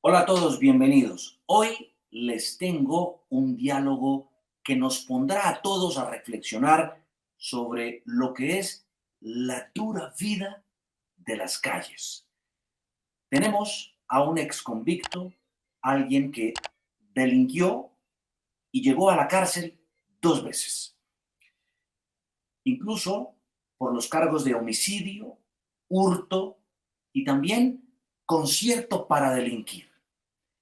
Hola a todos, bienvenidos. Hoy les tengo un diálogo que nos pondrá a todos a reflexionar sobre lo que es la dura vida de las calles. Tenemos a un exconvicto, alguien que delinquió y llegó a la cárcel 2 veces, incluso por los cargos de homicidio, hurto y también concierto para delinquir.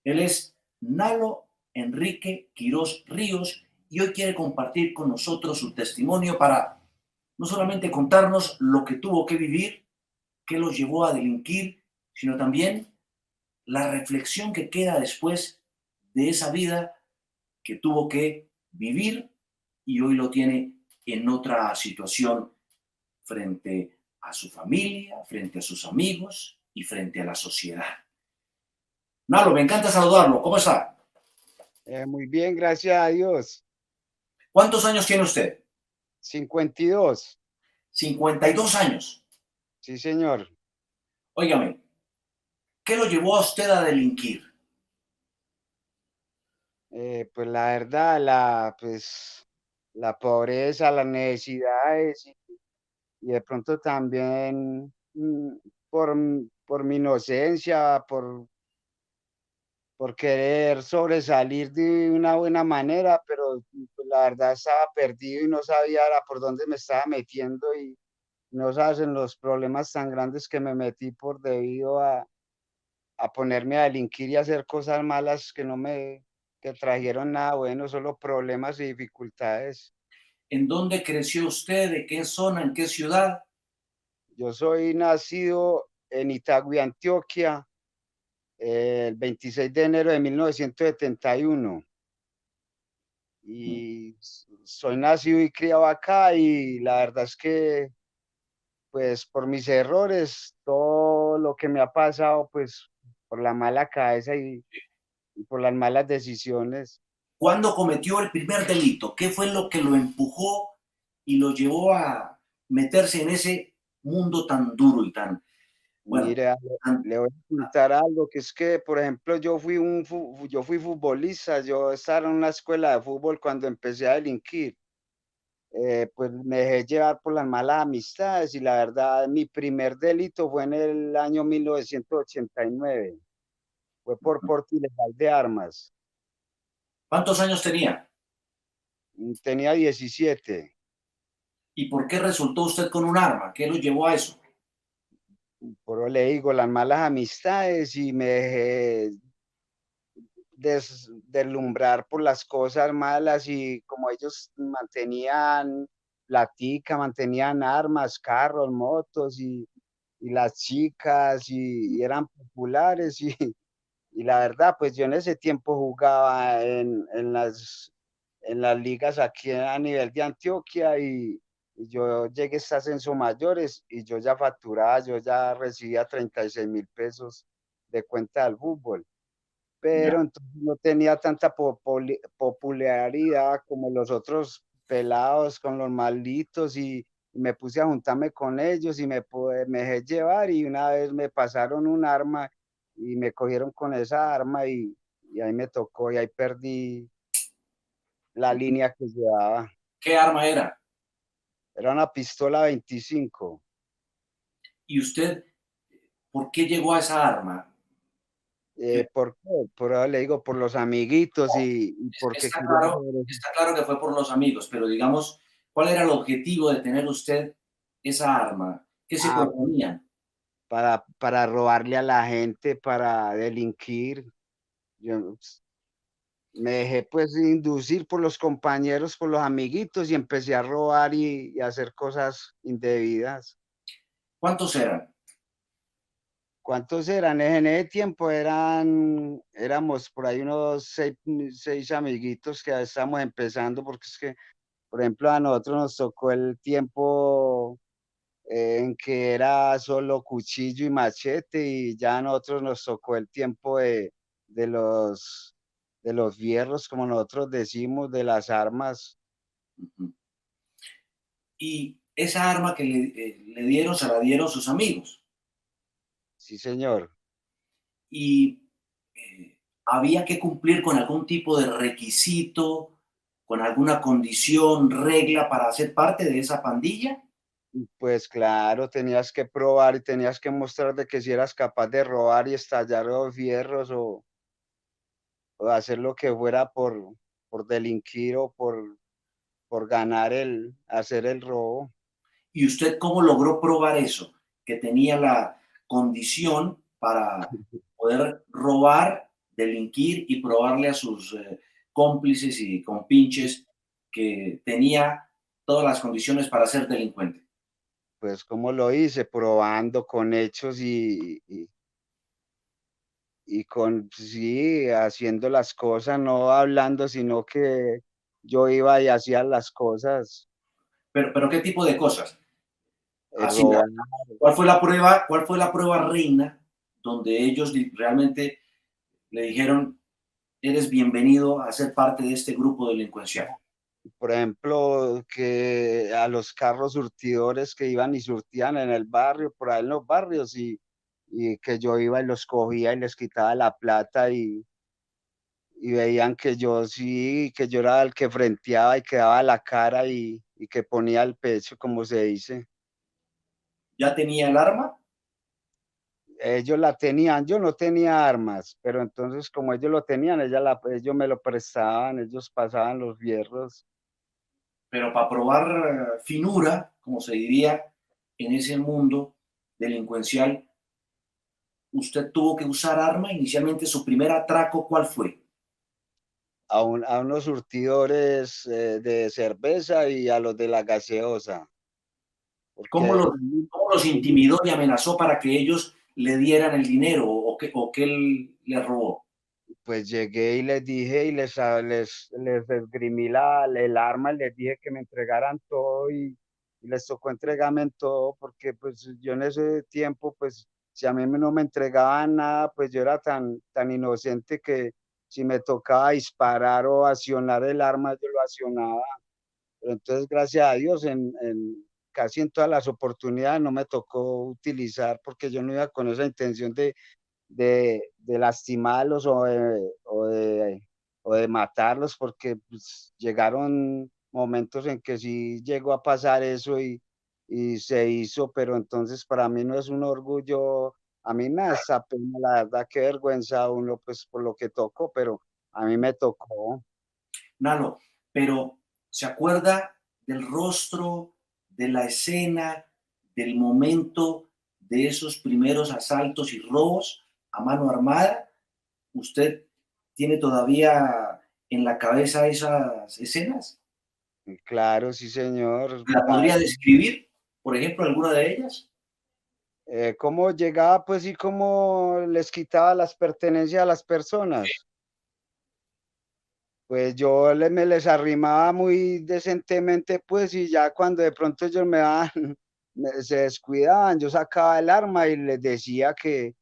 Él es Nalo Enrique Quirós Ríos y hoy quiere compartir con nosotros su testimonio para no solamente contarnos lo que tuvo que vivir, qué lo llevó a delinquir, sino también la reflexión que queda después de esa vida que tuvo que vivir y hoy lo tiene en otra situación frente a su familia, frente a sus amigos y frente a la sociedad. Nalo, me encanta saludarlo. ¿Cómo está? Muy bien, gracias a Dios. ¿Cuántos años tiene usted? 52. 52 años. Sí, señor. Óigame, ¿qué lo llevó a usted a delinquir? Pues la verdad, la pobreza, las necesidades y de pronto también por mi inocencia, por querer sobresalir de una buena manera, pero pues, la verdad estaba perdido y no sabía era por dónde me estaba metiendo y no sabes en los problemas tan grandes que me metí por debido a ponerme a delinquir y a hacer cosas malas que trajeron nada bueno, solo problemas y dificultades. ¿En dónde creció usted? ¿De qué zona? ¿En qué ciudad? Yo soy nacido en Itagüí, Antioquia, el 26 de enero de 1971 y soy nacido y criado acá y la verdad es que, pues, por mis errores, todo lo que me ha pasado, pues, por la mala cabeza y por las malas decisiones. ¿Cuándo cometió el primer delito? ¿Qué fue lo que lo empujó y lo llevó a meterse en ese mundo tan duro y tan, bueno, Mira, tan, le voy a contar algo, que es que, por ejemplo, yo fui futbolista, yo estaba en una escuela de fútbol cuando empecé a delinquir, pues me dejé llevar por las malas amistades y la verdad, mi primer delito fue en el año 1989, fue por porte ilegal de armas. ¿cuántos años tenía? Tenía 17. ¿Y por qué resultó usted con un arma? ¿Qué lo llevó a eso? Por eso le digo, las malas amistades y me dejé deslumbrar por las cosas malas y como ellos mantenían platica, mantenían armas, carros, motos y las chicas y eran populares y la verdad, pues yo en ese tiempo jugaba en las ligas aquí a nivel de Antioquia y yo llegué hasta ascenso mayores y yo ya facturaba, yo ya recibía 36.000 pesos de cuenta del fútbol, Ya. pero entonces no tenía tanta popularidad como los otros pelados con los malditos y me puse a juntarme con ellos y me dejé llevar y una vez me pasaron un arma y me cogieron con esa arma y ahí me tocó y ahí perdí la línea que llevaba. ¿Qué arma era? Era una pistola 25. ¿Y usted por qué llegó a esa arma? ¿Qué- ¿Por qué? Por ahora le digo, por los amiguitos y porque Está quería claro, sobre está claro que fue por los amigos, pero digamos, ¿cuál era el objetivo de tener usted esa arma? ¿Qué se ah, proponían? para robarle a la gente, para delinquir. Yo me dejé, pues, inducir por los compañeros, por los amiguitos, y empecé a robar y a hacer cosas indebidas. ¿Cuántos eran? ¿Cuántos eran? En ese tiempo éramos por ahí unos 6 amiguitos que estábamos empezando, porque es que, por ejemplo, a nosotros nos tocó el tiempo, en que era solo cuchillo y machete, y ya a nosotros nos tocó el tiempo de los de los fierros, como nosotros decimos, de las armas. Ujú. Y esa arma que le dieron, se la dieron sus amigos. Sí, señor. Y había que cumplir con algún tipo de requisito, con alguna condición, regla para ser parte de esa pandilla. Pues claro, tenías que probar y tenías que mostrar de que si eras capaz de robar y estallar los fierros o hacer lo que fuera por delinquir o por ganar hacer el robo. ¿Y usted cómo logró probar eso? Que tenía la condición para poder robar, delinquir y probarle a sus cómplices y compinches que tenía todas las condiciones para ser delincuente. Pues, ¿cómo lo hice? Probando con hechos y con sí, haciendo las cosas, no hablando, sino que yo iba y hacía las cosas, Pero ¿qué tipo de cosas? Así, robar. cuál fue la prueba reina donde ellos realmente le dijeron, eres bienvenido a ser parte de este grupo delincuencial? Por ejemplo, que a los carros surtidores que iban y surtían en el barrio, por ahí en los barrios, y que yo iba y los cogía y les quitaba la plata y veían que yo sí, que yo era el que frenteaba y que daba la cara y que ponía el pecho, como se dice. ¿Ya tenía el arma? Ellos la tenían, yo no tenía armas, pero entonces como ellos lo tenían, ellos me lo prestaban, ellos pasaban los hierros. Pero para probar finura, como se diría en ese mundo delincuencial, usted tuvo que usar arma. Inicialmente, su primer atraco, ¿cuál fue? A unos surtidores de cerveza y a los de la gaseosa, ¿Cómo porque los, cómo los intimidó y amenazó para que ellos le dieran el dinero o que él le robó? pues llegué y les dije y les esgrimí el arma y les dije que me entregaran todo y les tocó entregarme todo porque pues yo en ese tiempo pues si a mí no me entregaban nada pues yo era tan inocente que si me tocaba disparar o accionar el arma yo lo accionaba. Pero entonces gracias a Dios casi en todas las oportunidades no me tocó utilizar porque yo no iba con esa intención de lastimarlos o de matarlos, porque pues, llegaron momentos en que sí llegó a pasar eso y se hizo, pero entonces para mí no es un orgullo, a mí me da esa pena, la verdad, qué vergüenza uno pues por lo que tocó, pero a mí me tocó. Nalo, pero ¿se acuerda del rostro, de la escena, del momento de esos primeros asaltos y robos a mano armada? ¿Usted tiene todavía en la cabeza esas escenas? Claro, sí, señor. ¿La podría describir, por ejemplo, alguna de ellas? Cómo llegaba pues y cómo les quitaba las pertenencias a las personas. Pues yo me les arrimaba muy decentemente, pues, y ya cuando de pronto ellos me daban, se descuidaban, yo sacaba el arma y les decía que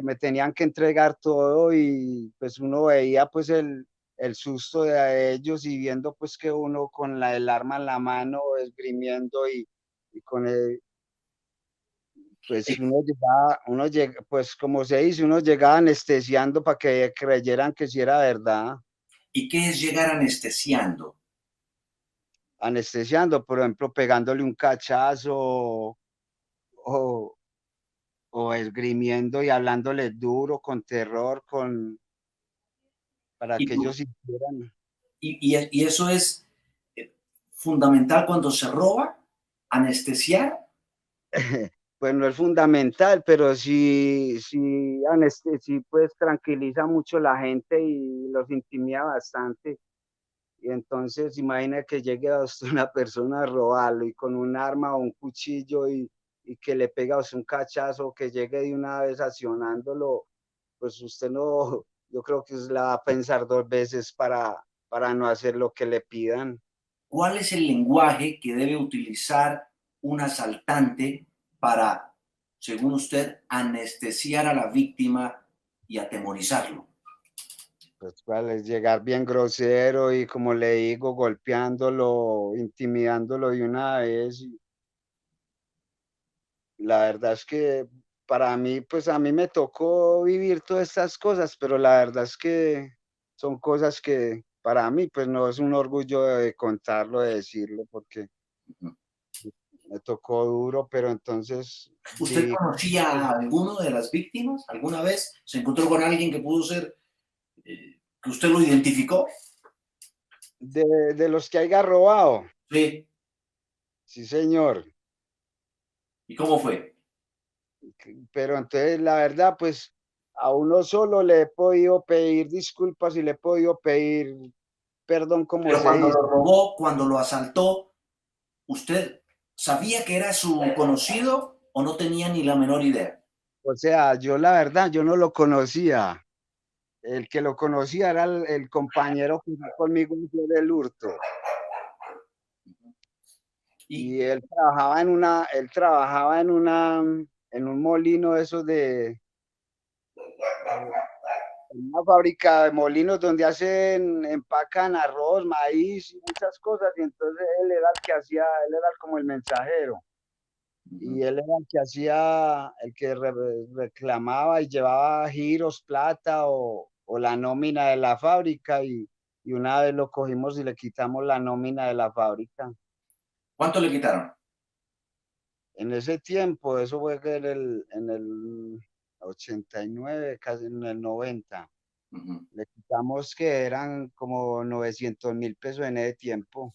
me tenían que entregar todo y pues uno veía pues el susto de ellos y viendo pues que uno con el arma en la mano esgrimiendo y con el, pues pues como se dice, uno llegaba anestesiando para que creyeran que sí era verdad. ¿Y qué es llegar anestesiando? Anestesiando, por ejemplo, pegándole un cachazo o, o esgrimiendo y hablándole duro, con terror, para Y, que ellos hicieran. y eso es fundamental cuando se roba, anestesiar. Pues no es fundamental, pero sí pues tranquiliza mucho la gente y los intimida bastante. Y entonces imagina que llegue a usted una persona a robarlo y con un arma o un cuchillo y que le pega a usted un cachazo, que llegue de una vez accionándolo, pues usted no, yo creo que la va a pensar dos veces para no hacer lo que le pidan. ¿Cuál es el lenguaje que debe utilizar un asaltante para, según usted, anestesiar a la víctima y atemorizarlo? Pues cuál es llegar bien grosero y como le digo, golpeándolo, intimidándolo de una vez. Y la verdad es que para mí, pues a mí me tocó vivir todas estas cosas, pero la verdad es que son cosas que para mí, pues no es un orgullo de contarlo, de decirlo, porque Ujú. me tocó duro, pero entonces ¿Usted viví conocía a alguno de las víctimas? ¿Alguna vez se encontró con alguien que pudo ser, que usted lo identificó? de los que haya robado, Sí. sí señor, ¿Y cómo fue? pero entonces la verdad, pues a uno solo le he podido pedir disculpas y le he podido pedir perdón, como Pero se cuando dice. lo robó, cuando lo asaltó, ¿usted sabía que era su conocido o no tenía ni la menor idea? O sea, yo la verdad, yo no lo conocía. El que lo conocía era el compañero que fue conmigo en Flor del Hurto. Y Y él trabajaba en un molino de esos en una fábrica de molinos donde empacan arroz, maíz y muchas cosas. Y entonces él era el que hacía, él era como el mensajero. ujú. Y él era el que hacía, el que reclamaba y llevaba giros, plata o la nómina de la fábrica y una vez lo cogimos y le quitamos la nómina de la fábrica. ¿Cuánto le quitaron? En ese tiempo, eso fue que en el 89, casi en el 90, Ujú. le quitamos que eran como 900.000 pesos en ese tiempo.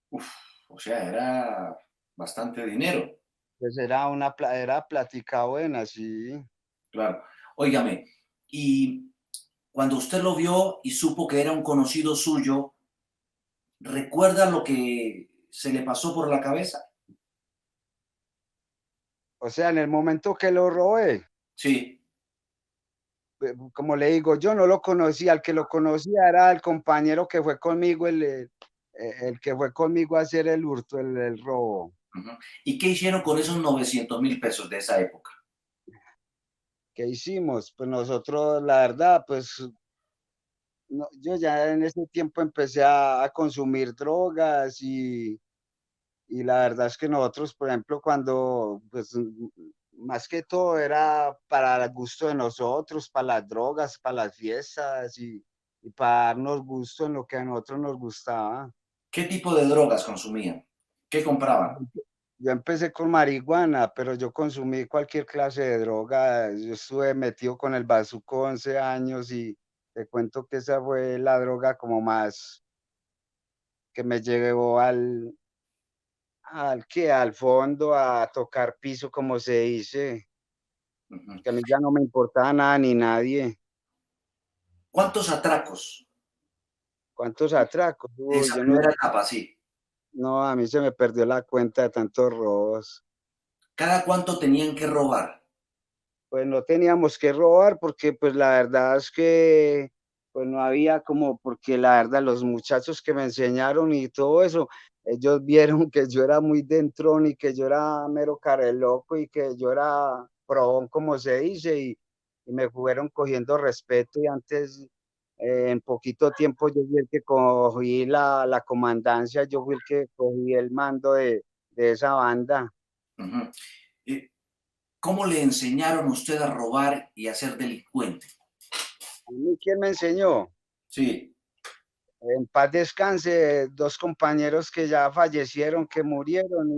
Uf, o sea, era bastante dinero, Pues era plática buena, sí. claro. Óigame, y cuando usted lo vio y supo que era un conocido suyo, ¿recuerda lo que se le pasó por la cabeza? O sea, en el momento que lo robé, Sí. como le digo, yo no lo conocía, el que lo conocía era el compañero que fue conmigo, el que fue conmigo a hacer el hurto, el robo. Ujú. ¿Y qué hicieron con esos 900.000 pesos de esa época? ¿Qué hicimos? Pues nosotros, la verdad, pues yo ya en ese tiempo empecé a consumir drogas y la verdad es que nosotros, por ejemplo, cuando, pues más que todo era para el gusto de nosotros, para las drogas, para las fiestas y para darnos gusto en lo que a nosotros nos gustaba. ¿Qué tipo de drogas consumían? ¿Qué compraban? Yo empecé con marihuana, pero yo consumí cualquier clase de droga. Yo estuve metido con el bazuco 11 años y te cuento que esa fue la droga como más que me llevó al fondo, a tocar piso, como se dice, Ujú. que a mí ya no me importaba nada ni nadie. ¿Cuántos atracos ¿Cuántos atracos? de Uy, esa yo no, primera etapa? Sí. no, a mí se me perdió la cuenta de tantos robos. ¿Cada cuánto tenían que robar? Pues no teníamos que robar porque pues la verdad es que pues no había como, porque la verdad los muchachos que me enseñaron y todo eso, ellos vieron que yo era muy dentrón y que yo era mero loco y que yo era probón, como se dice, y me fueron cogiendo respeto y antes, en poquito tiempo yo fui el que cogí la comandancia, yo fui el que cogí el mando de esa banda. Ujú. Eh, ¿Cómo le enseñaron a usted a robar y a ser delincuente? ¿A mí quién me enseñó? Sí. En paz descanse, dos compañeros que ya fallecieron, que murieron,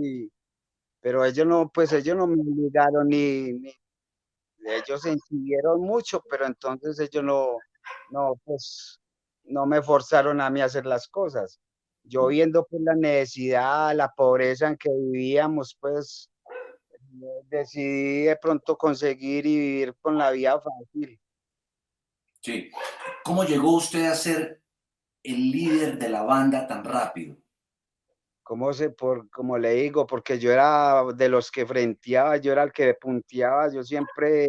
pero ellos no, pues ellos no me obligaron ellos se inscribieron mucho, pero entonces ellos pues, no me forzaron a mí a hacer las cosas. Yo viendo pues la necesidad, la pobreza en que vivíamos, pues decidí de pronto conseguir y vivir con la vida fácil. Sí. ¿Cómo llegó usted a ser el líder de la banda tan rápido? Como le digo, porque yo era de los que frenteaba, yo era el que punteaba, yo siempre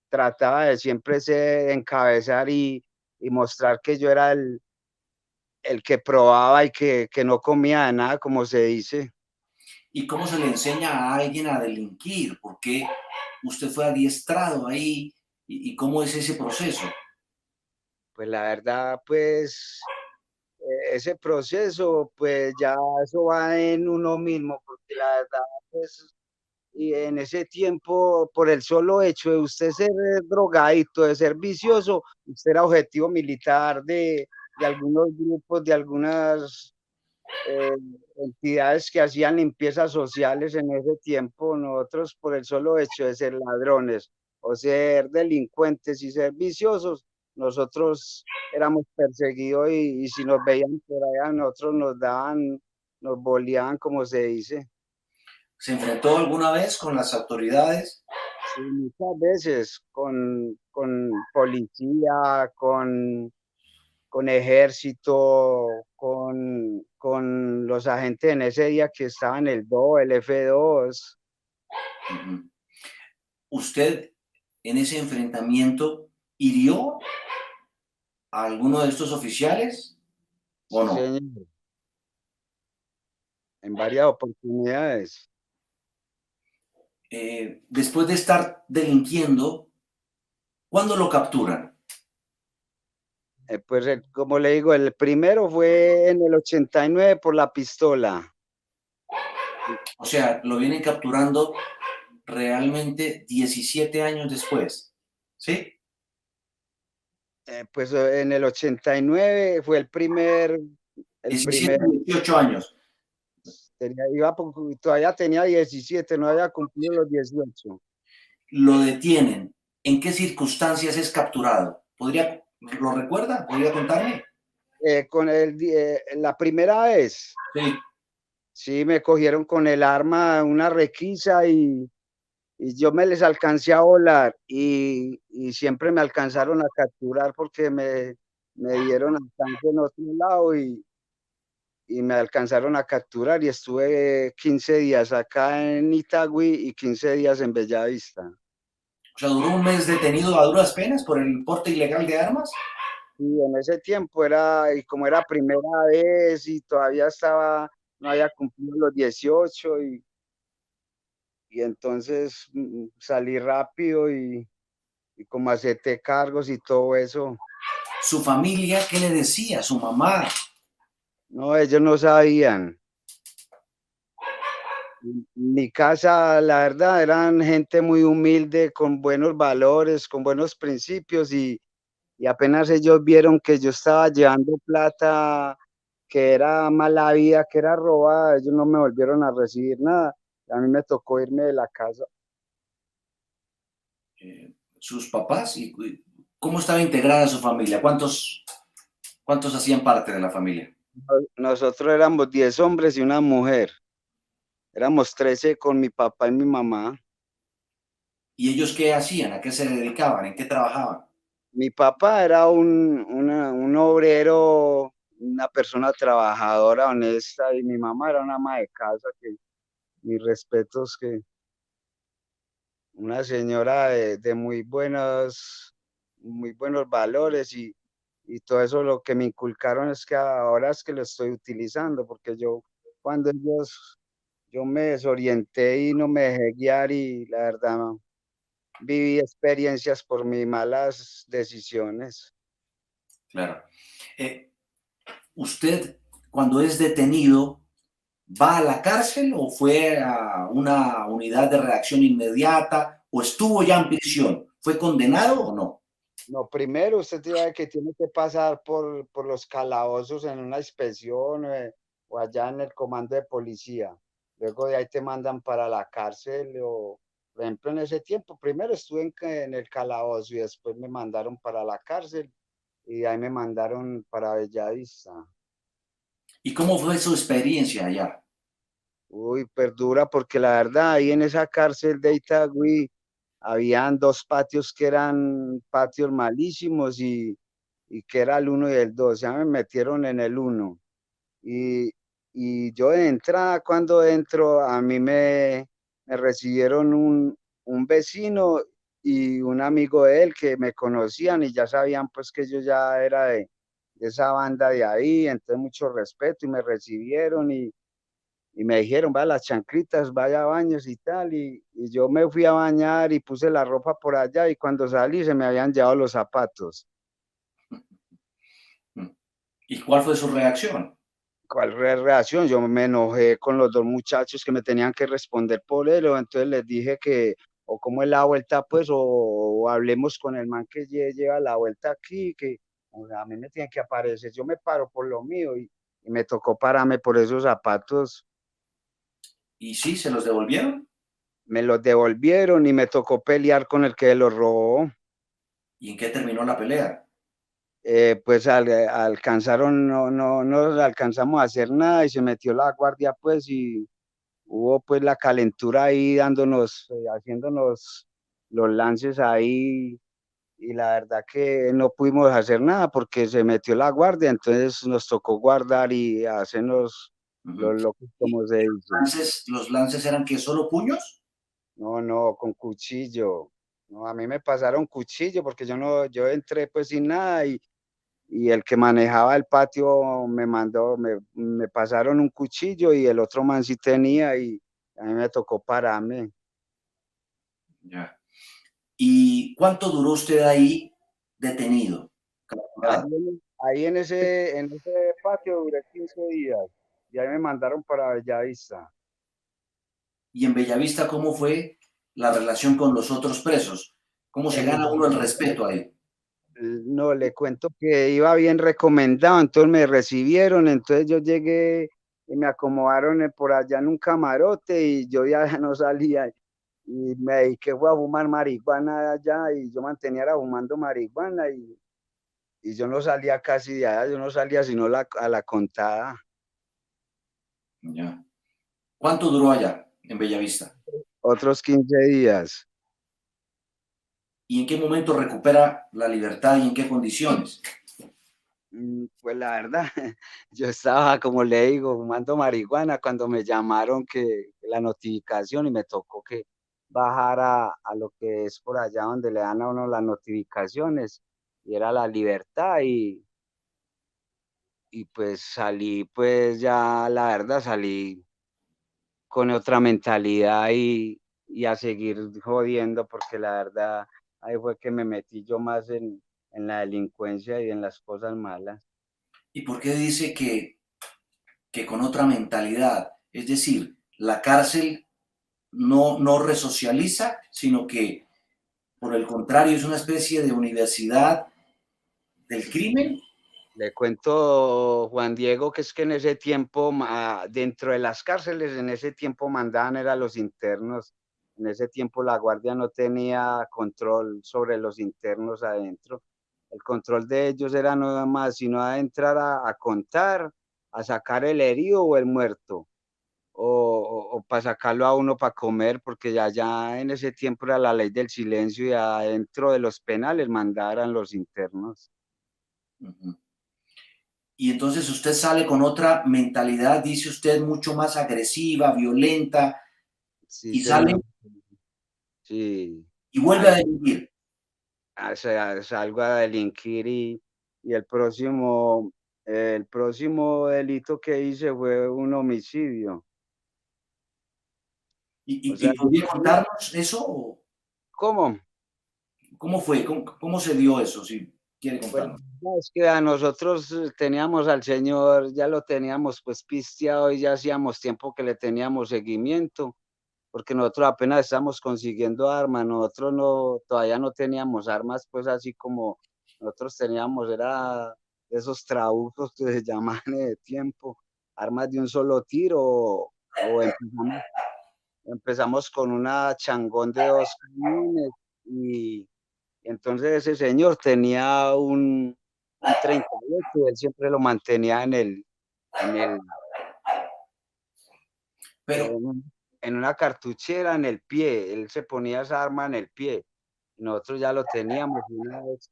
trataba de siempre encabezar y mostrar que yo era el que probaba y que no comía de nada, como se dice. ¿Y cómo se le enseña a alguien a delinquir? ¿Por qué usted fue adiestrado ahí? ¿Y cómo es ese proceso? Pues la verdad, pues ese proceso, pues ya eso va en uno mismo, porque la verdad, pues y en ese tiempo, por el solo hecho de usted ser drogadito, de ser vicioso, usted era objetivo militar de algunos grupos, de algunas eh, entidades que hacían limpiezas sociales en ese tiempo. Nosotros, por el solo hecho de ser ladrones o ser delincuentes y ser viciosos, nosotros éramos perseguidos y si nos veían por allá, nosotros nos daban, nos boleaban, como se dice. ¿Se enfrentó alguna vez con las autoridades? Sí, muchas veces con policía, con ejército, con los agentes en ese día que estaban el DO, el F2. Ujú. ¿Usted en ese enfrentamiento hirió a alguno de estos oficiales o Sí, no? señor, en varias oportunidades. Después de estar delinquiendo, ¿cuándo lo capturan? Pues como le digo, el primero fue en el 89 por la pistola. O sea, lo vienen capturando realmente 17 años después, ¿sí? Pues en el 89 fue el 17, primer, 18 años. todavía tenía 17, no había cumplido los 18. Lo detienen. ¿En qué circunstancias es capturado? ¿Lo recuerda? ¿Podría contarme? La primera vez, Sí. sí, me cogieron con el arma, una requisa y yo me les alcancé a volar y siempre me alcanzaron a capturar porque me dieron alcance en otro lado y me alcanzaron a capturar y estuve 15 días acá en Itagüí y 15 días en Bellavista. O sea, duró un mes detenido a duras penas por el porte ilegal de armas. Y en ese tiempo y como era primera vez y todavía no había cumplido los 18 y entonces salí rápido y como acepté cargos y todo eso. Su familia, ¿qué le decía? Su mamá. No, ellos no sabían. Mi casa, la verdad, eran gente muy humilde, con buenos valores, con buenos principios y apenas ellos vieron que yo estaba llevando plata, que era mala vida, que era robada, ellos no me volvieron a recibir nada. A mí me tocó irme de la casa. Sus papás y cómo estaba integrada su familia. ¿Cuántos hacían parte de la familia? Nosotros éramos 10 hombres y una mujer. Éramos 13 con mi papá y mi mamá. ¿Y ellos qué hacían? ¿A qué se dedicaban? ¿En qué trabajaban? Mi papá era un obrero, una persona trabajadora, honesta, y mi mamá era una ama de casa, que mis respetos, que una señora de muy buenos valores y todo eso lo que me inculcaron es que ahora es que lo estoy utilizando, porque yo me desorienté y no me dejé guiar y la verdad no, viví experiencias por mis malas decisiones. Claro. Eh, ¿Usted, cuando es detenido, va a la cárcel o fue a una unidad de reacción inmediata o estuvo ya en prisión? ¿Fue condenado o no? No, primero usted tiene que pasar por los calabozos en una inspección o allá en el comando de policía. Luego de ahí te mandan para la cárcel o, por ejemplo, en ese tiempo, primero estuve en el calabozo y después me mandaron para la cárcel y de ahí me mandaron para Bellavista. ¿Y cómo fue su experiencia allá? Uy, perdura, porque la verdad, ahí en esa cárcel de Itagüí habían dos patios que eran patios malísimos y que era el uno y el dos. Ya me metieron en el uno. Y, y yo de entrada, cuando entro, a mí me recibieron un vecino y un amigo de él que me conocían y ya sabían pues que yo ya era de esa banda de ahí, entonces mucho respeto y me recibieron y me dijeron, va, las chanclitas, vaya a baños y tal, y yo me fui a bañar y puse la ropa por allá y cuando salí se me habían llevado los zapatos. ¿Y cuál fue su reacción? ¿Cuál reacción? Yo me enojé con los dos muchachos que me tenían que responder por él, entonces les dije que o cómo es la vuelta, pues, o hablemos con el man que lleva la vuelta aquí, que o sea, a mí me tiene que aparecer, yo me paro por lo mío y me tocó pararme por esos zapatos, ¿Y sí, se los devolvieron? me los devolvieron y me tocó pelear con el que los robó. ¿Y en qué terminó la pelea? Pues alcanzaron, no alcanzamos a hacer nada y se metió la guardia, pues, y hubo pues la calentura ahí dándonos, haciéndonos los lances ahí y la verdad que no pudimos hacer nada porque se metió la guardia, entonces nos tocó guardar y hacernos Ujú. los locos ¿Y como se dice. los lances eran que solo puños? No, no, con cuchillo. No, a mí me pasaron cuchillo porque yo no, yo entré pues sin nada y el que manejaba el patio me mandó, me pasaron un cuchillo y el otro man sí tenía y a mí me tocó pararme. Ya. ¿Y cuánto duró usted ahí detenido, Ahí capturado? en ese patio duré 15 días y ahí me mandaron para Bellavista. Y en Bellavista, ¿cómo fue la relación con los otros presos? ¿Cómo se En gana uno el Bellavista, respeto ahí? no, le cuento que iba bien recomendado, entonces me recibieron, entonces yo llegué y me acomodaron por allá en un camarote y yo ya no salía y me dediqué fue a fumar marihuana allá y yo mantenía era fumando marihuana y yo no salía casi de allá, yo no salía sino a la contada. Ya. ¿Cuánto duró allá, en Bellavista? Otros 15 días. ¿Y en qué momento recupera la libertad y en qué condiciones? Pues la verdad, yo estaba, como le digo, fumando marihuana cuando me llamaron que la notificación y me tocó que bajar a lo que es por allá donde le dan a uno las notificaciones y era la libertad y pues salí, pues ya la verdad salí con otra mentalidad y a seguir jodiendo porque la verdad ahí fue que me metí yo más en la delincuencia y en las cosas malas. ¿Y por qué dice que con otra mentalidad? Es decir, la cárcel no resocializa, sino que por el contrario es una especie de universidad del crimen. Le cuento, Juan Diego, que es que en ese tiempo, dentro de las cárceles, en ese tiempo mandaban era los internos. En ese tiempo la guardia no tenía control sobre los internos adentro. El control de ellos era nada más, sino a entrar a contar, a sacar el herido o el muerto, o para sacarlo a uno para comer, porque ya en ese tiempo era la ley del silencio y adentro de los penales mandaran los internos. Ujú. Y entonces usted sale con otra mentalidad, dice usted, mucho más agresiva, violenta, Sí, y sale señor. Sí. y vuelve a delinquir. Salgo a delinquir y el próximo delito que hice fue un homicidio. O sea, Y podría contarnos eso? ¿cómo? ¿Cómo fue? ¿Cómo se dio eso? Si quiere Pues contarnos. no, es que a nosotros teníamos al señor, ya lo teníamos pues pisteado y ya hacíamos tiempo que le teníamos seguimiento, porque nosotros apenas estamos consiguiendo armas, nosotros no, todavía no teníamos armas pues así como nosotros teníamos, era de esos trabucos que se llaman de tiempo, armas de un solo tiro o empezamos con una changón de 2 cañones y entonces ese señor tenía un 38, él siempre lo mantenía en el, Pero, en una cartuchera en el pie, él se ponía esa arma en el pie. Nosotros ya lo teníamos y una vez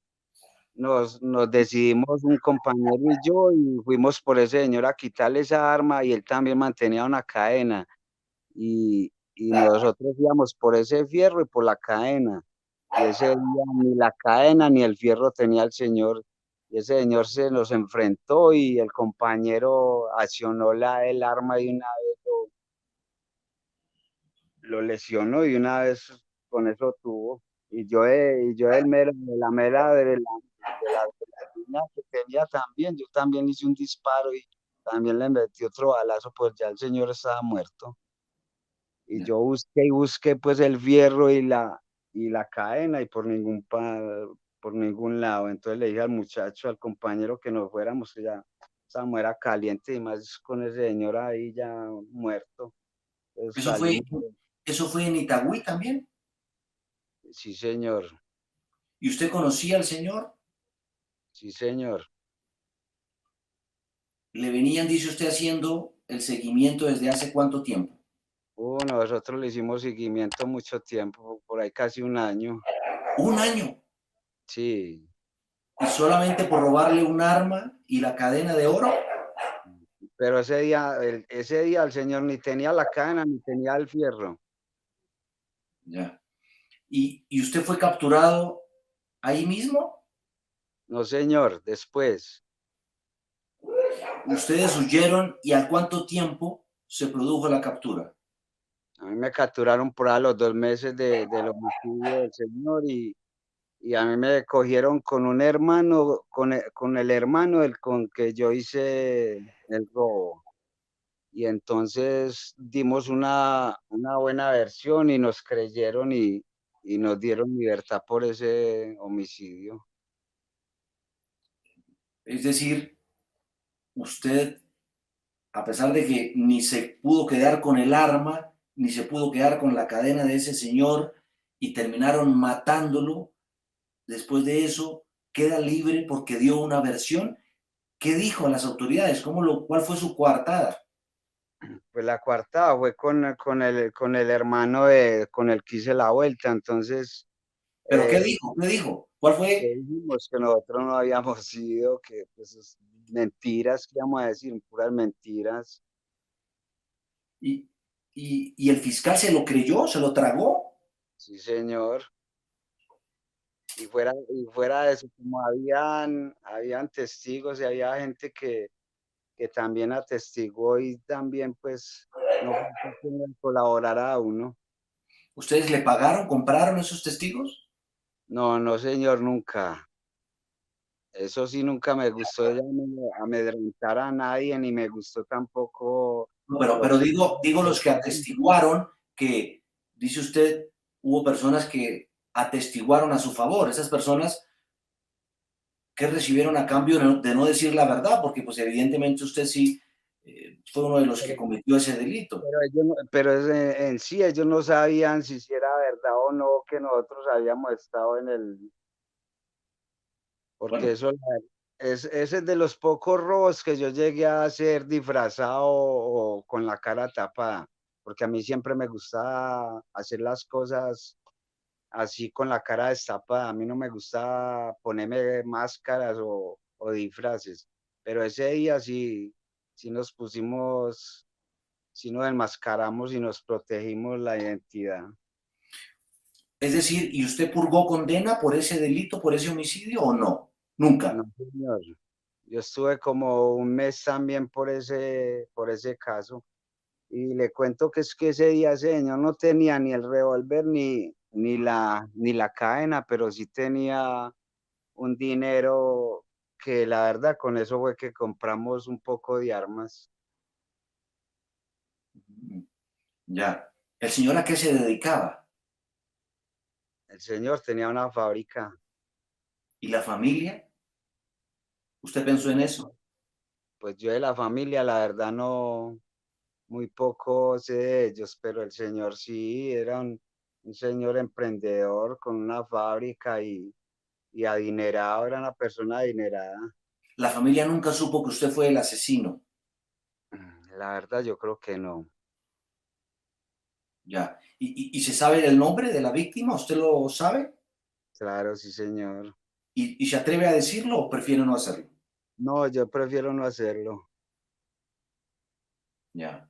nos decidimos un compañero y yo y fuimos por ese señor a quitarle esa arma y él también mantenía una cadena y nosotros íbamos por ese fierro y por la cadena. Y ese día ni la cadena ni el fierro tenía el señor. Y ese señor se nos enfrentó y el compañero accionó el arma y una vez lo lesionó y una vez con eso tuvo. Y yo de la mera de la línea que tenía también, yo también hice un disparo también le metí otro balazo, pues ya el señor estaba muerto. Y Ya. yo busqué y busqué, pues, el fierro y la cadena, y por ningún lado. Entonces le dije al muchacho, al compañero, que nos fuéramos, que ya esa era caliente, y más con ese señor ahí ya muerto. Entonces ¿Eso fue, salimos. eso fue en Itagüí también? Sí, señor. ¿Y usted conocía al señor? Sí, señor. ¿Le venían, dice usted, haciendo el seguimiento desde hace cuánto tiempo? Nosotros le hicimos seguimiento mucho tiempo, por ahí casi un año. Un año. Sí, Y solamente por robarle un arma y la cadena de oro. pero ese día el señor ni tenía la cadena ni tenía el fierro. Ya. ¿Y usted fue capturado ahí mismo? No, señor, después. Ustedes huyeron y ¿al cuánto tiempo se produjo la captura? A mí me capturaron por ahí a los 2 meses del homicidio del señor, y a mí me cogieron con un hermano, con el hermano del con que yo hice el robo. Y entonces dimos una buena versión y nos creyeron, y nos dieron libertad por ese homicidio. Es decir, usted, a pesar de que ni se pudo quedar con el arma, ni se pudo quedar con la cadena de ese señor y terminaron matándolo, después de eso queda libre porque dio una versión. ¿Qué dijo a las autoridades? ¿Cuál fue su coartada? Pues la coartada fue con el hermano con el que hice la vuelta. Entonces, ¿Pero qué eh, dijo? ¿Qué dijo? ¿Cuál le fue? dijimos que nosotros no habíamos ido, que pues mentiras, que íbamos a decir, puras mentiras. ¿Y, y el fiscal se lo creyó? ¿Se lo tragó? Sí, señor. Y fuera de eso, como habían testigos y había gente que también atestiguó, y también, pues, no faltó quien le colaborara a uno. ¿Ustedes le pagaron, compraron esos testigos? No, no, señor, nunca. Eso sí, nunca me gustó ya amedrentar a nadie, ni me gustó tampoco No, pero los digo los que atestiguaron que, dice usted, hubo personas que atestiguaron a su favor. Esas personas que recibieron a cambio de no decir la verdad, porque pues evidentemente usted sí fue uno de los que pero cometió ese delito. pero ellos no, pero en sí ellos no sabían si era verdad o no que nosotros habíamos estado en porque Bueno, eso ese es de los pocos robos que yo llegué a hacer disfrazado o con la cara tapada, porque a mí siempre me gusta hacer las cosas así con la cara destapada. A mí no me gusta ponerme máscaras o disfraces, pero ese día sí nos pusimos, sí nos enmascaramos y nos protegimos la identidad. es decir, ¿y usted purgó condena por ese delito, por ese homicidio o no? No, Nunca. señor. Yo estuve como un mes también por ese caso. Y le cuento que es que ese día ese señor no tenía ni el revólver ni la cadena, pero sí tenía un dinero que la verdad con eso fue que compramos un poco de armas. Ya. ¿El señor a qué se dedicaba? El señor tenía una fábrica. ¿Y la familia? ¿Usted pensó en eso? Pues yo de la familia, la verdad no, muy poco sé de ellos, pero el señor sí era un señor emprendedor con una fábrica, y adinerado, era una persona adinerada. La familia nunca supo que usted fue el asesino. La verdad, yo creo que no. Ya. ¿Y se sabe el nombre de la víctima? ¿Usted lo sabe? Claro, sí, señor. ¿Y se atreve a decirlo o prefiere no hacerlo? No, yo prefiero no hacerlo. Ya.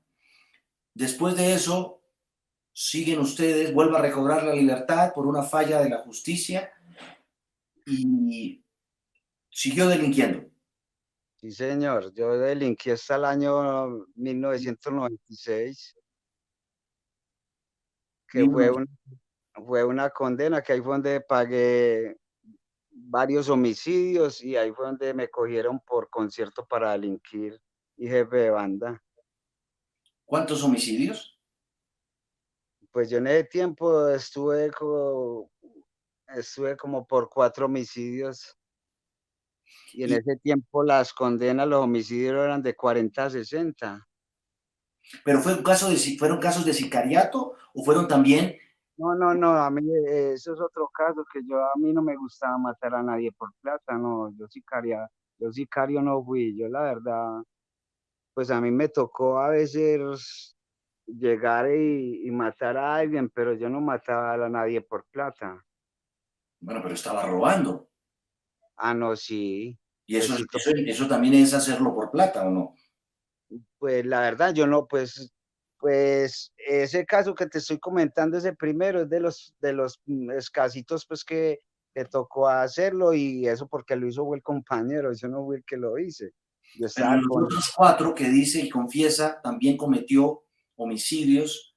Después de eso, siguen ustedes, vuelve a recobrar la libertad por una falla de la justicia y siguió delinquiendo. Sí, señor. Yo delinquí hasta el año 1996, que fue una condena, que ahí fue donde pagué varios homicidios, y ahí fue donde me cogieron por concierto para delinquir. y jefe de banda. ¿Cuántos homicidios? Pues yo en ese tiempo estuve como por 4 homicidios y en Y, ese tiempo las condenas, los homicidios eran de 40 a 60. ¿Pero fue un caso de, fueron casos de sicariato o fueron también? No, no, no, a mí eso es otro caso que a mí no me gustaba matar a nadie por plata, no, yo sicario no fui, yo la verdad, pues a mí me tocó a veces llegar y matar a alguien, pero yo no mataba a nadie por plata. Bueno, pero estaba robando. Ah, no, sí, Y pues sí, eso también es hacerlo por plata, ¿o no? pues la verdad, yo no, pues ese caso que te estoy comentando, ese primero, es de los escasitos, pues que tocó hacerlo y eso porque lo hizo fue el compañero, yo no fui el que lo hice. Yo Pero estaba en los con, otros cuatro que dice y confiesa, también cometió homicidios.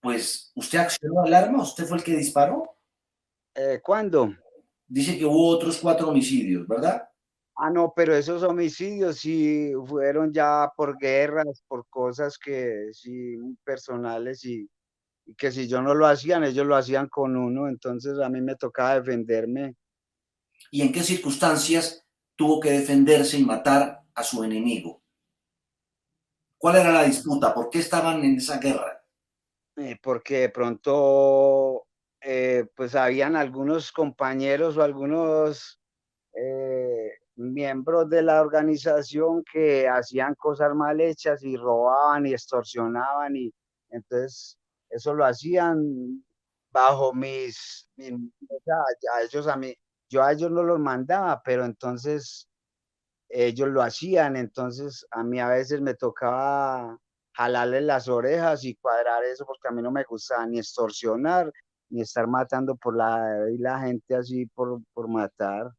Pues, ¿usted accionó el arma? ¿Usted fue el que disparó? ¿cuándo? Dice que hubo otros cuatro homicidios, ¿verdad? Ah, no, pero esos homicidios sí fueron ya por guerras, por cosas que sí personales y que si yo no lo hacían, ellos lo hacían con uno, entonces a mí me tocaba defenderme. ¿Y en qué circunstancias tuvo que defenderse y matar a su enemigo? ¿Cuál era la disputa? ¿Por qué estaban en esa guerra? Porque de pronto, pues habían algunos compañeros o algunos miembros de la organización que hacían cosas mal hechas y robaban y extorsionaban y entonces eso lo hacían bajo o sea, yo a ellos no los mandaba, pero entonces ellos lo hacían, entonces a mí a veces me tocaba jalarle las orejas y cuadrar eso porque a mí no me gustaba ni extorsionar, ni estar matando y la gente así por matar.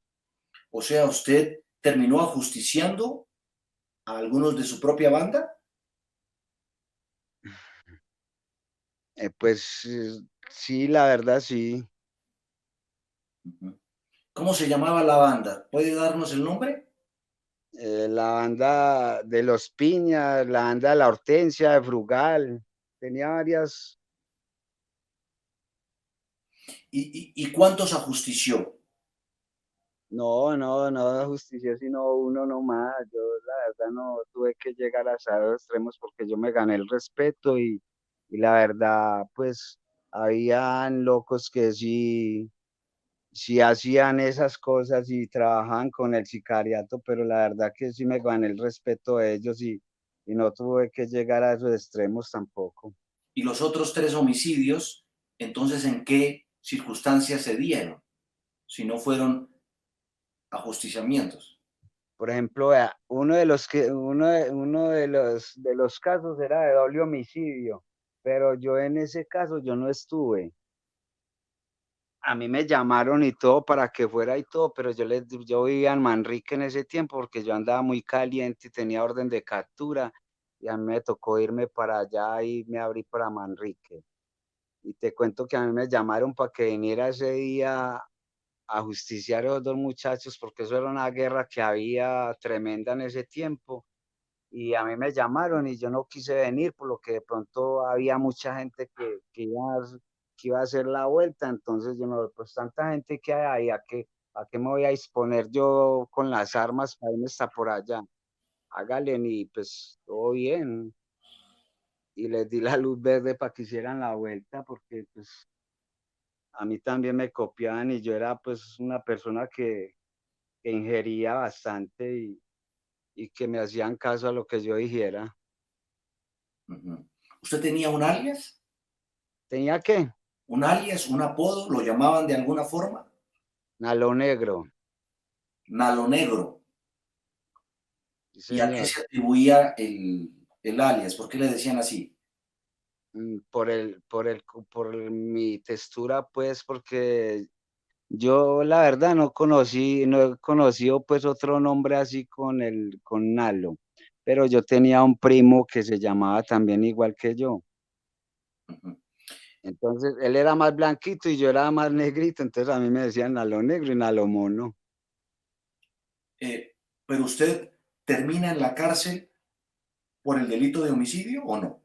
O sea, ¿usted terminó ajusticiando a algunos de su propia banda? Pues sí, la verdad sí. ¿Cómo se llamaba la banda? ¿Puede darnos el nombre? La banda de los Piñas, la banda de la Hortensia, de Frugal, tenía varias. ¿Y cuántos ajustició? No, no, no justicia, sino uno nomás. Yo la verdad no tuve que llegar a esos extremos porque yo me gané el respeto y la verdad, pues, habían locos que sí hacían esas cosas y trabajaban con el sicariato, pero la verdad que sí me gané el respeto de ellos y no tuve que llegar a esos extremos tampoco. Y los otros tres homicidios, entonces, ¿en qué circunstancias se dieron? Si no fueron ajusticiamientos. Por ejemplo, vea, uno de los casos era de doble homicidio, pero yo en ese caso yo no estuve. A mí me llamaron y todo para que fuera y todo, pero yo vivía en Manrique en ese tiempo porque yo andaba muy caliente y tenía orden de captura y a mí me tocó irme para allá y me abrí para Manrique. Y te cuento que a mí me llamaron para que viniera ese día a justiciar a los dos muchachos porque eso era una guerra que había tremenda en ese tiempo y a mí me llamaron y yo no quise venir por lo que de pronto había mucha gente que iba a hacer la vuelta, entonces yo no, pues tanta gente que hay, ¿a qué me voy a disponer yo con las armas para irme hasta por allá? Hágale y pues todo bien y les di la luz verde para que hicieran la vuelta porque pues a mí también me copiaban y yo era pues una persona que ingería bastante y que me hacían caso a lo que yo dijera. Ujú. ¿Usted tenía un alias? ¿Tenía qué? ¿Un alias? ¿Un apodo? ¿Lo llamaban de alguna forma? Nalo negro, Nalo Negro. sí ¿Y a qué señor. se atribuía el alias? ¿Por qué le decían así? Por mi textura, pues, porque yo la verdad no he conocido pues otro nombre así con Nalo, pero yo tenía un primo que se llamaba también igual que yo. Ujú. Entonces, él era más blanquito y yo era más negrito, entonces a mí me decían Nalo negro y Nalo mono. Pero usted termina en la cárcel por el delito de homicidio o no?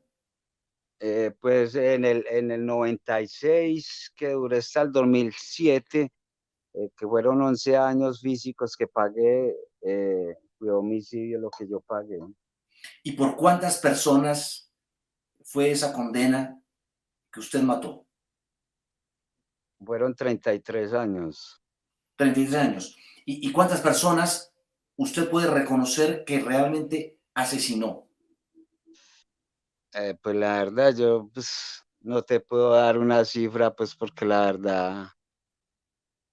Pues en el 96, que duré hasta el 2007, que fueron 11 años físicos que pagué, fue homicidio lo que yo pagué. ¿Y por cuántas personas fue esa condena que usted mató? Fueron 33 años. 33 años. ¿Y cuántas personas usted puede reconocer que realmente asesinó? Pues la verdad, yo pues, no te puedo dar una cifra, pues porque la verdad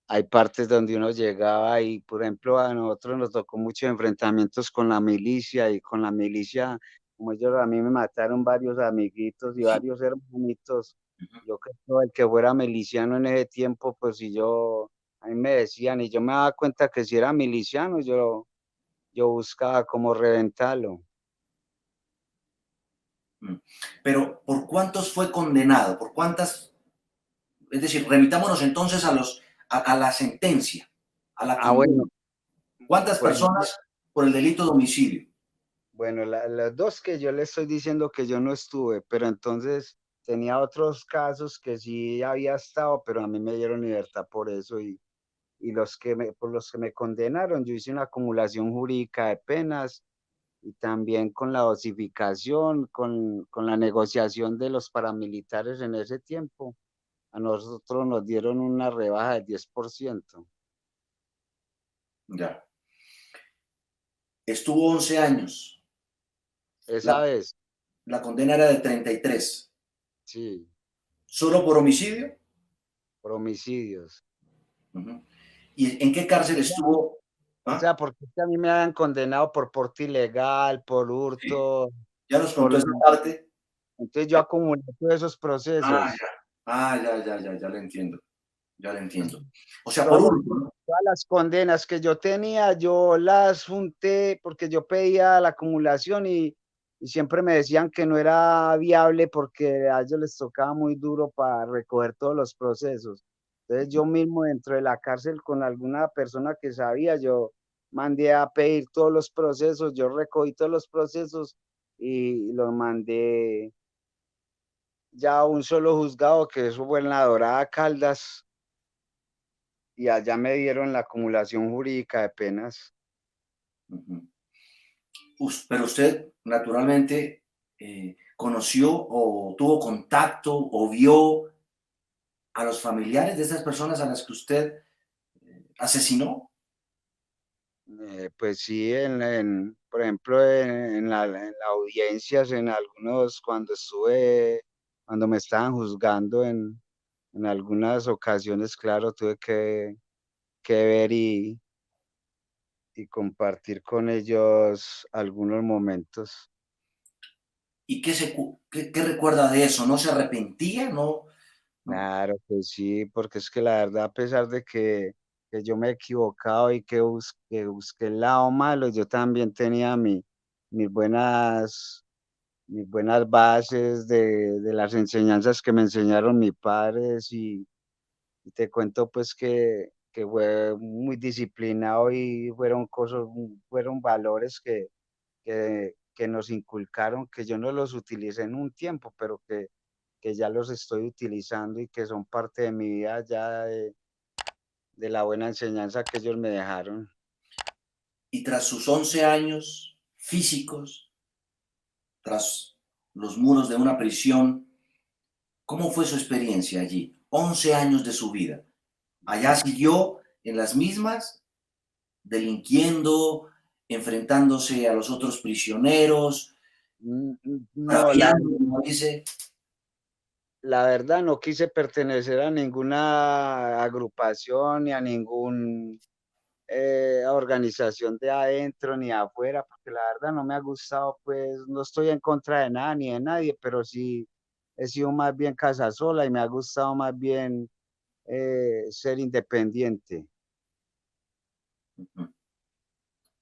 hay partes donde uno llegaba y, por ejemplo, a nosotros nos tocó muchos enfrentamientos con la milicia y con la milicia, como ellos a mí me mataron varios amiguitos y Sí. varios hermanitos. Ujú. Yo que todo el que fuera miliciano en ese tiempo, pues si yo, a mí me decían y yo me daba cuenta que si era miliciano, yo buscaba cómo reventarlo. Mm. Pero ¿por cuántos fue condenado? ¿Por cuántas? Es decir, remitámonos entonces a la sentencia, a la Ah, bueno, condena. ¿Cuántas pues personas por el delito de homicidio? bueno, las 2 que yo le estoy diciendo que yo no estuve, pero entonces tenía otros casos que sí había estado, pero a mí me dieron libertad por eso y por los que me condenaron, yo hice una acumulación jurídica de penas y también con la dosificación, con la negociación de los paramilitares en ese tiempo, a nosotros nos dieron una rebaja del 10%. Ya. Estuvo 11 años. Esa La, vez, la condena era de 33. sí, ¿Solo por homicidio? por homicidios. Ujú. ¿Y en qué cárcel estuvo? O ¿Ah? sea, porque es que a mí me habían condenado por porte ilegal, por Sí. hurto, ¿Ya nos por contó esa parte? entonces yo acumulé todos esos Ah, procesos. ya. Ah, ya le entiendo. Ya le entiendo. O sea, por Todos los hurto, ¿no? Todas las condenas que yo tenía, yo las junté porque yo pedía la acumulación y siempre me decían que no era viable porque a ellos les tocaba muy duro para recoger todos los procesos. Entonces yo mismo dentro de la cárcel con alguna persona que sabía, yo mandé a pedir todos los procesos, yo recogí todos los procesos y los mandé ya a un solo juzgado, que eso fue en La Dorada, Caldas, y allá me dieron la acumulación jurídica de penas. Ujú. Pero usted, naturalmente, conoció o tuvo contacto o vio a los familiares de esas personas a las que usted asesinó. Pues sí, por ejemplo, en las audiencias, en algunos, cuando me estaban juzgando en algunas ocasiones, claro, tuve que ver y compartir con ellos algunos momentos. ¿Y qué recuerda de eso? ¿No se arrepentía? ¿No? No. Claro que sí, porque es que la verdad, a pesar de que yo me he equivocado y que busqué el lado malo, yo también tenía mis buenas mis buenas bases de las enseñanzas que me enseñaron mis padres y te cuento pues que fue muy disciplinado y fueron valores que nos inculcaron, que yo no los utilicé en un tiempo, pero que ya los estoy utilizando y que son parte de mi vida ya de la buena enseñanza que ellos me dejaron. Y tras sus 11 años físicos, tras los muros de una prisión, ¿cómo fue su experiencia allí? 11 años de su vida. Allá siguió en las mismas, delinquiendo, enfrentándose a los otros prisioneros, No, braviando, como dice. la verdad no quise pertenecer a ninguna agrupación ni a ningún organización de adentro ni afuera, porque la verdad no me ha gustado, pues no estoy en contra de nada ni de nadie, pero sí he sido más bien casa sola y me ha gustado más bien ser independiente.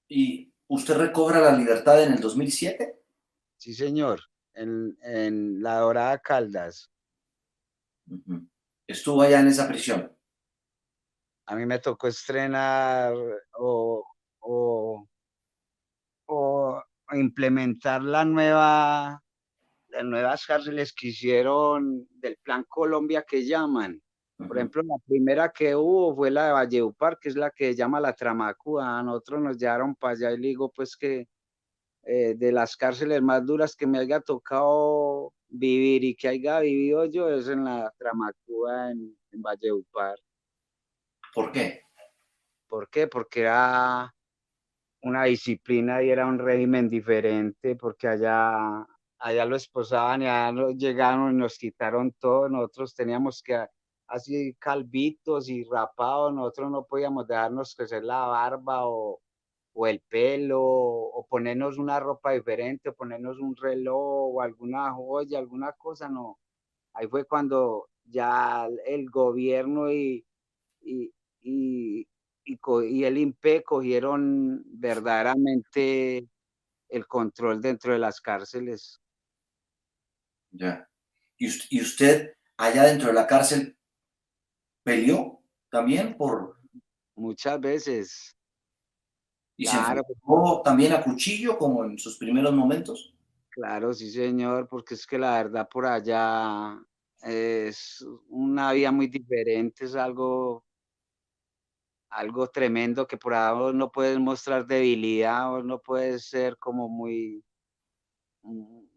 ¿Y usted recobra la libertad en el 2007? Sí, señor, en La Dorada Caldas. Ujú. Estuvo allá en esa prisión. A mí me tocó estrenar o, o implementar las nuevas cárceles que hicieron del Plan Colombia que llaman. Por Ujú. ejemplo, la primera que hubo fue la de Valledupar, que es la que llama la Tramacua. A nosotros nos llevaron para allá y le digo pues que de las cárceles más duras que me haya tocado vivir y que haya vivido yo es en la Tramacua en Valledupar. ¿Por qué? ¿Por qué? Porque era una disciplina y era un régimen diferente, porque allá lo esposaban y allá nos llegaron y nos quitaron todo. Nosotros teníamos que, así calvitos y rapados, nosotros no podíamos dejarnos crecer la barba o el pelo, o ponernos una ropa diferente, o ponernos un reloj, o alguna joya, alguna cosa, no. Ahí fue cuando ya el gobierno y, y, y el INPE cogieron verdaderamente el control dentro de las cárceles. Ya. Y usted allá dentro de la cárcel peleó también por Muchas veces, y se claro, enfrentó también a cuchillo como en sus primeros momentos? claro, sí señor, porque es que la verdad por allá es una vida muy diferente, es algo tremendo que por ahora no puedes mostrar debilidad, o no puedes ser como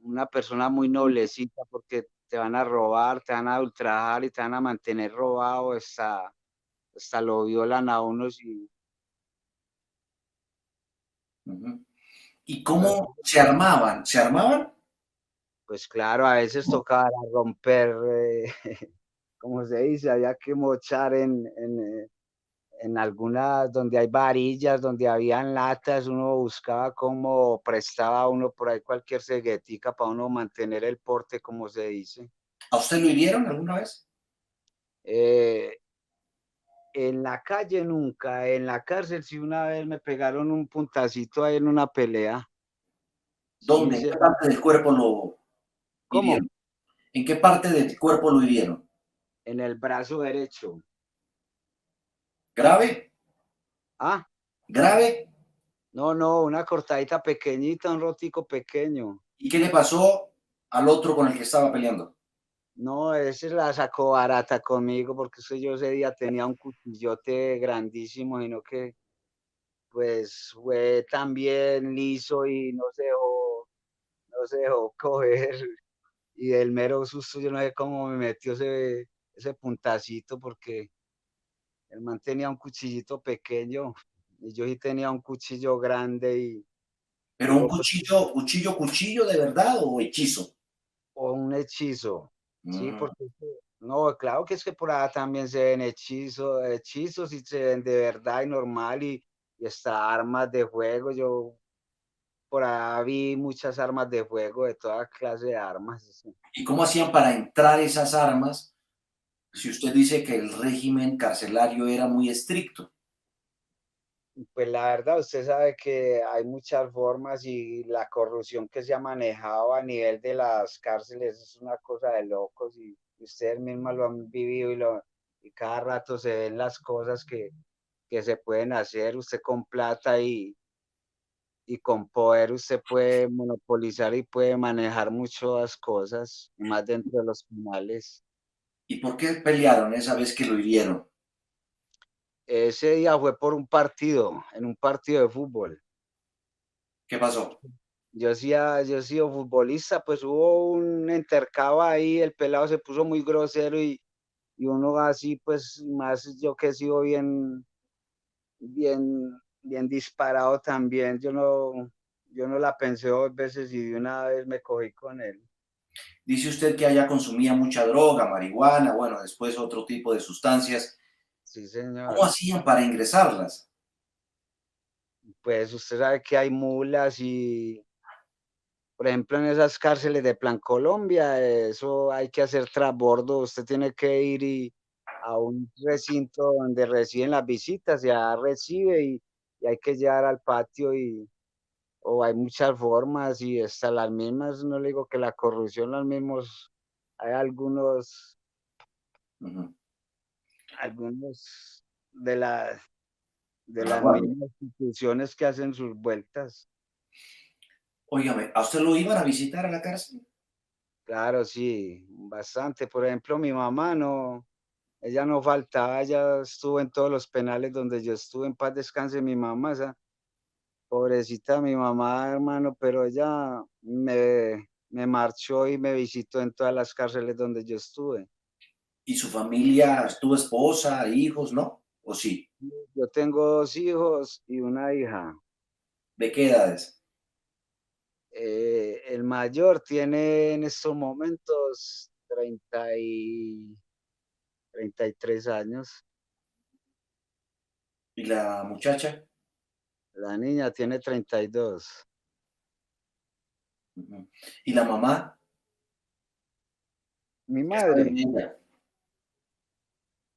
una persona muy noblecita porque te van a robar, te van a ultrajar y te van a mantener robado, hasta lo violan a unos y Ujú. ¿Y pues, cómo se armaban? ¿Se armaban? pues claro, a veces tocaba romper, como se dice, había que mochar en algunas donde hay varillas, donde habían latas, uno buscaba cómo prestaba a uno por ahí cualquier ceguetica para uno mantener el porte, como se dice. ¿A usted lo hirieron alguna vez? Eh, En la calle nunca, en la cárcel sí una vez me pegaron un puntacito ahí en una pelea. Sí, ¿Dónde? ¿En qué parte del cuerpo lo ¿cómo? hirieron? ¿En qué parte del cuerpo lo hirieron? En el brazo derecho. ¿Grave? Ah, ¿Grave? no, no, una cortadita pequeñita, un rotico pequeño. ¿Y qué le pasó al otro con el que estaba peleando? No, ese la sacó barata conmigo porque es que yo ese día tenía un cuchillote grandísimo, sino que pues fue también liso y no se dejó coger. Y el mero susto, yo no sé cómo me metió ese puntacito porque el man tenía un cuchillito pequeño y yo sí tenía un cuchillo grande y ¿Pero un digo, pues, cuchillo, cuchillo, cuchillo de verdad o hechizo? o un hechizo, sí, Mm. porque no, claro que es que por allá también se ven hechizos y se ven de verdad y normal y hasta armas de fuego. Yo por allá vi muchas armas de fuego, de toda clase de armas. Sí. ¿Y cómo hacían para entrar esas armas si usted dice que el régimen carcelario era muy estricto? Pues la verdad, usted sabe que hay muchas formas y la corrupción que se ha manejado a nivel de las cárceles es una cosa de locos y ustedes mismas lo han vivido y cada rato se ven las cosas que se pueden hacer. Usted con plata y con poder usted puede monopolizar y puede manejar muchas cosas, y más dentro de los penales. ¿Y por qué pelearon esa vez que lo hirieron? Ese día fue por un partido, en un partido de fútbol. ¿Qué pasó? Yo he sido futbolista, pues hubo un intercambio ahí, el pelado se puso muy grosero y uno así, pues más yo que he sido bien disparado también, yo no la pensé 2 veces y de una vez me cogí con él. Dice usted que allá consumía mucha droga, marihuana, bueno, después otro tipo de sustancias. Sí, ¿Cómo señor. hacían para ingresarlas? Pues usted sabe que hay mulas y, por ejemplo, en esas cárceles de Plan Colombia, eso hay que hacer trasbordo, usted tiene que ir a un recinto donde reciben las visitas, ya recibe y hay que llegar al patio o hay muchas formas y hasta las mismas, no le digo que la corrupción, los mismos, hay Ujú. algunos de De la las guardia. mismas instituciones que hacen sus vueltas. Óigame, ¿a usted lo iban a visitar a la cárcel? Claro, sí, bastante. Por ejemplo, mi mamá no, ella no faltaba, ella estuvo en todos los penales donde yo estuve, en paz descanse mi mamá, esa pobrecita mi mamá, hermano, pero ella me marchó y me visitó en todas las cárceles donde yo estuve. ¿Y su familia, tu esposa, hijos, no? ¿O sí? Yo tengo 2 hijos y una hija. ¿De qué edades? El mayor tiene en estos momentos 33 años, ¿Y la muchacha? la niña tiene 32. Ujú. ¿Y la mamá? Mi ¿Qué sabe madre, de ella?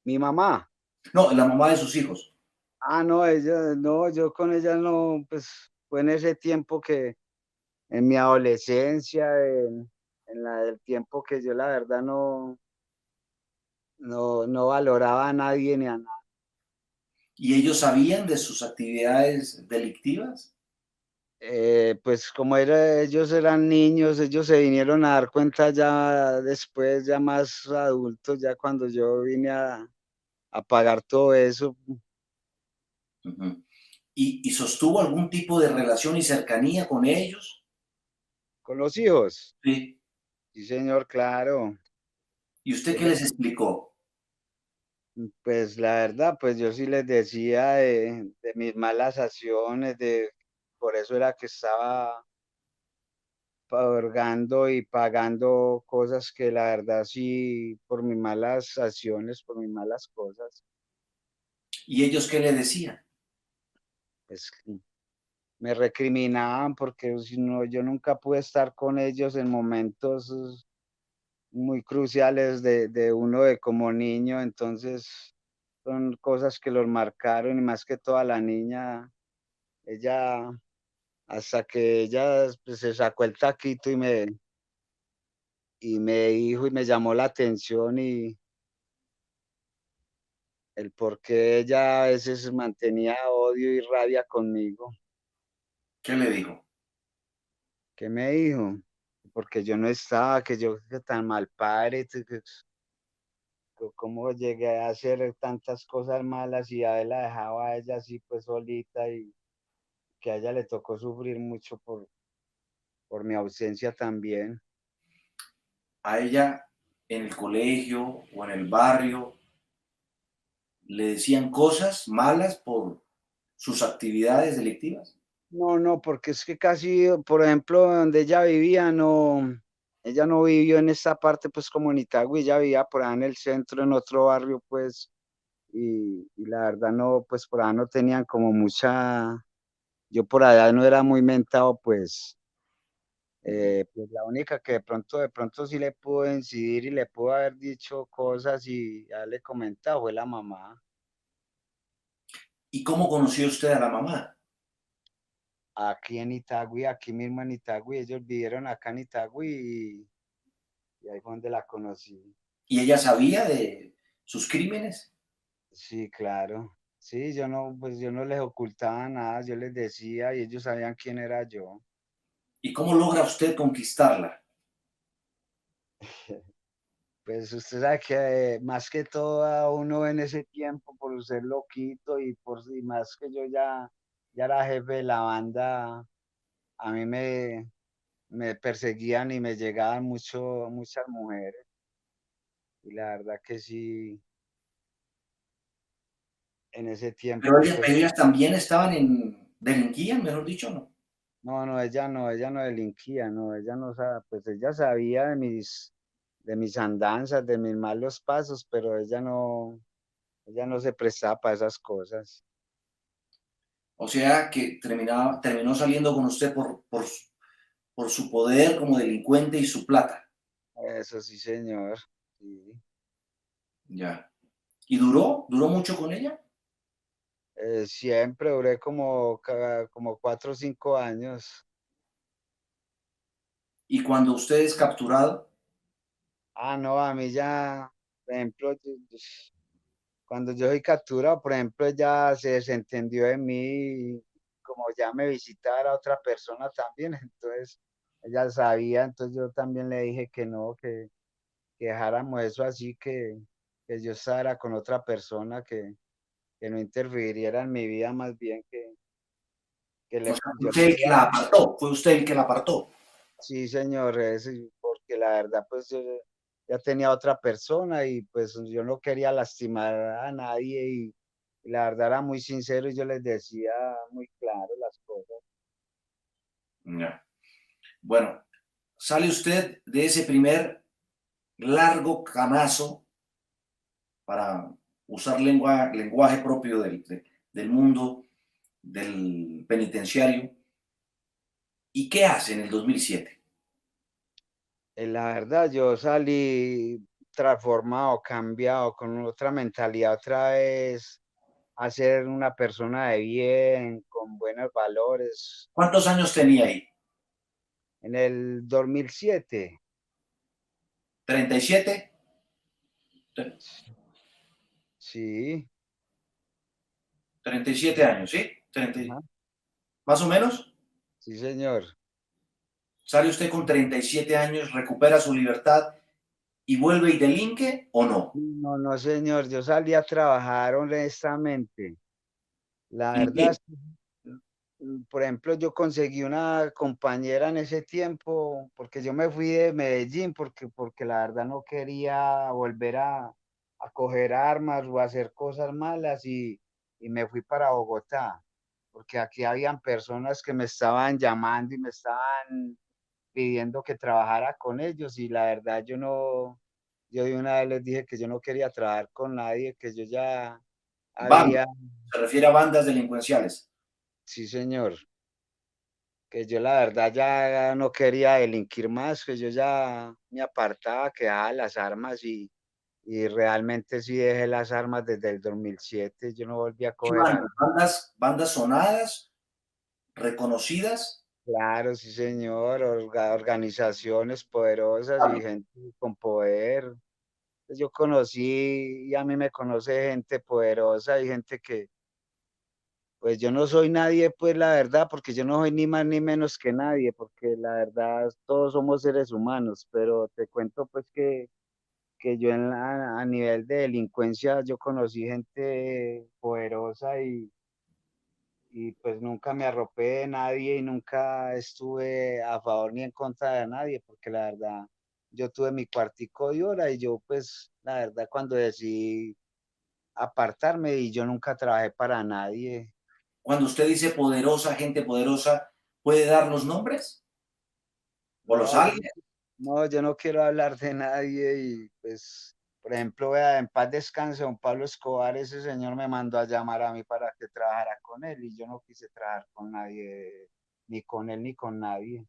mi mamá. No, la mamá de sus hijos. No, ella, no, yo con ella no, pues fue en ese tiempo que, en mi adolescencia, en la del tiempo que yo la verdad no valoraba a nadie ni a nada. ¿Y ellos sabían de sus actividades delictivas? Pues como ellos eran niños, ellos se vinieron a dar cuenta ya después, ya más adultos, ya cuando yo vine a pagar todo eso Ujú. ¿Y sostuvo algún tipo de relación y cercanía con ellos? con los hijos. Sí. Sí, señor, claro. ¿Y usted qué Ella, les explicó? pues la verdad, pues yo sí les decía de mis malas acciones, por eso era que estaba purgando y pagando cosas que la verdad sí, por mis malas acciones, por mis malas cosas, ¿Y ellos qué le decían? pues me recriminaban porque si no, yo nunca pude estar con ellos en momentos muy cruciales de uno de como niño, entonces son cosas que los marcaron y más que toda la niña, ella, hasta que ella pues, se sacó el taquito y me dijo y me llamó la atención y el por qué ella a veces mantenía odio y rabia conmigo. ¿Qué le dijo? ¿Qué me dijo? Porque yo no estaba, que yo que tan mal padre, cómo llegué a hacer tantas cosas malas y a él la dejaba a ella así pues solita y que a ella le tocó sufrir mucho por mi ausencia también. ¿A ella en el colegio o en el barrio le decían cosas malas por sus actividades delictivas? No, no, porque es que casi, por ejemplo, donde ella vivía, no, ella no vivió en esta parte pues como en Itagüí, ella vivía por allá en el centro, en otro barrio pues, y la verdad no, pues por allá no tenían como mucha, yo por allá no era muy mentado pues. Pues la única que de pronto sí le pudo incidir y le pudo haber dicho cosas y haberle comentado fue la mamá. ¿Y cómo conoció usted a la mamá? Aquí en Itagüí, aquí mismo en Itagüí, ellos vivieron acá en Itagüí y ahí fue donde la conocí. ¿Y ella sabía de sus crímenes? Sí, claro. Sí, pues yo no les ocultaba nada, yo les decía y ellos sabían quién era yo. ¿Y cómo logra usted conquistarla? Pues usted sabe que más que todo a uno en ese tiempo por ser loquito y más que yo ya era jefe de la banda, a mí me perseguían y me llegaban muchas mujeres. Y la verdad que sí, en ese Pero, tiempo, ella, pues, pero ellas también estaban en, delinquían, mejor dicho, ¿no? no, ella no delinquía, no, ella no sabía, pues ella sabía de mis andanzas, de mis malos pasos, pero ella no se prestaba para esas cosas. O sea que terminó saliendo con usted por su poder como delincuente y su plata. Eso sí, señor. Sí. Ya. ¿Y duró mucho con ella? Siempre duré como 4 o 5 años. Y cuando usted es capturado, No, a mí ya, por ejemplo, cuando yo soy capturado, por ejemplo, ella se desentendió de mí, como ya me visitara otra persona también, entonces ella sabía, entonces yo también le dije que no, que dejáramos eso así, que yo estaba con otra persona, que no interfiriera en mi vida, más bien O sea, fue yo le usted el que decía, la apartó, fue usted el que la apartó. sí, señor, porque la verdad, pues yo ya tenía otra persona y pues yo no quería lastimar a nadie y la verdad era muy sincero y yo les decía muy claro las cosas. Ya. Bueno, sale usted de ese primer largo canazo para usar lenguaje propio del mundo del penitenciario. ¿Y qué hace en el 2007? La verdad, yo salí transformado, cambiado, con otra mentalidad otra vez, a ser una persona de bien, con buenos valores. ¿Cuántos años tenía ahí? En el 2007, 37, sí, 37 años, ¿sí? 30, ajá, más o menos. sí, señor. Sale usted con 37 años, recupera su libertad y vuelve y delinque o no. No, no, señor, yo salí a trabajar honestamente. La ¿Y verdad, qué? es que, por ejemplo, yo conseguí una compañera en ese tiempo, porque yo me fui de Medellín, porque la verdad no quería volver a coger armas o a hacer cosas malas y me fui para Bogotá, porque aquí habían personas que me estaban llamando y me estaban pidiendo que trabajara con ellos y la verdad yo no, yo de una vez les dije que yo no quería trabajar con nadie, que yo ya Banda, había, se refiere a bandas delincuenciales. sí señor, que yo la verdad ya no quería delinquir más, que yo ya me apartaba, que dejaba las armas y realmente sí dejé las armas desde el 2007, yo no volví a ¿Qué coger bandas? armas. Bandas sonadas, reconocidas. Claro, sí señor, organizaciones poderosas y gente con poder. Yo conocí y a mí me conoce gente poderosa y gente que, pues yo no soy nadie, pues la verdad, porque yo no soy ni más ni menos que nadie, porque la verdad todos somos seres humanos, pero te cuento pues que yo a nivel de delincuencia yo conocí gente poderosa y pues nunca me arropé de nadie y nunca estuve a favor ni en contra de nadie, porque la verdad yo tuve mi cuartico de hora y yo pues la verdad cuando decidí apartarme y yo nunca trabajé para nadie. Cuando usted dice poderosa, gente poderosa, ¿puede dar los nombres? ¿O los No, alias? no, yo no quiero hablar de nadie y pues, por ejemplo, vea, en paz descanse don Pablo Escobar, ese señor me mandó a llamar a mí para que trabajara con él y yo no quise trabajar con nadie, ni con él ni con nadie.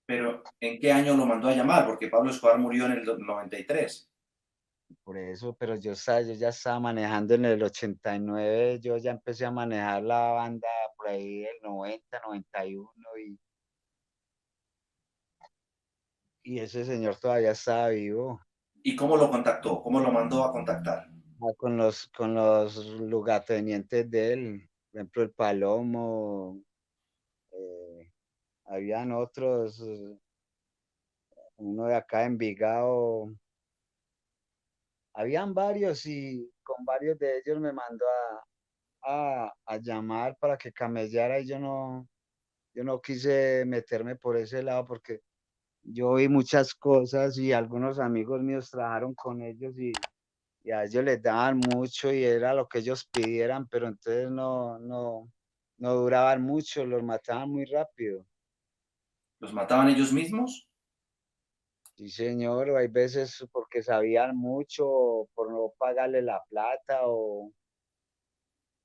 Pero ¿en qué año lo mandó a llamar? Porque Pablo Escobar murió en el 93. Por eso, pero yo ya estaba manejando en el 89, yo ya empecé a manejar la banda por ahí del 90, 91 y ese señor todavía estaba vivo. ¿Y cómo lo contactó? ¿Cómo lo mandó a contactar? Con los lugartenientes de él, por ejemplo, el Palomo, eh, habían otros, uno de acá en Envigado, habían varios y con varios de ellos me mandó a llamar para que camellara y yo no quise meterme por ese lado porque yo vi muchas cosas y algunos amigos míos trabajaron con ellos y a ellos les daban mucho y era lo que ellos pidieran, pero entonces no duraban mucho, los mataban muy rápido. ¿Los mataban ellos mismos? Sí, señor, o hay veces porque sabían mucho, o por no pagarle la plata, o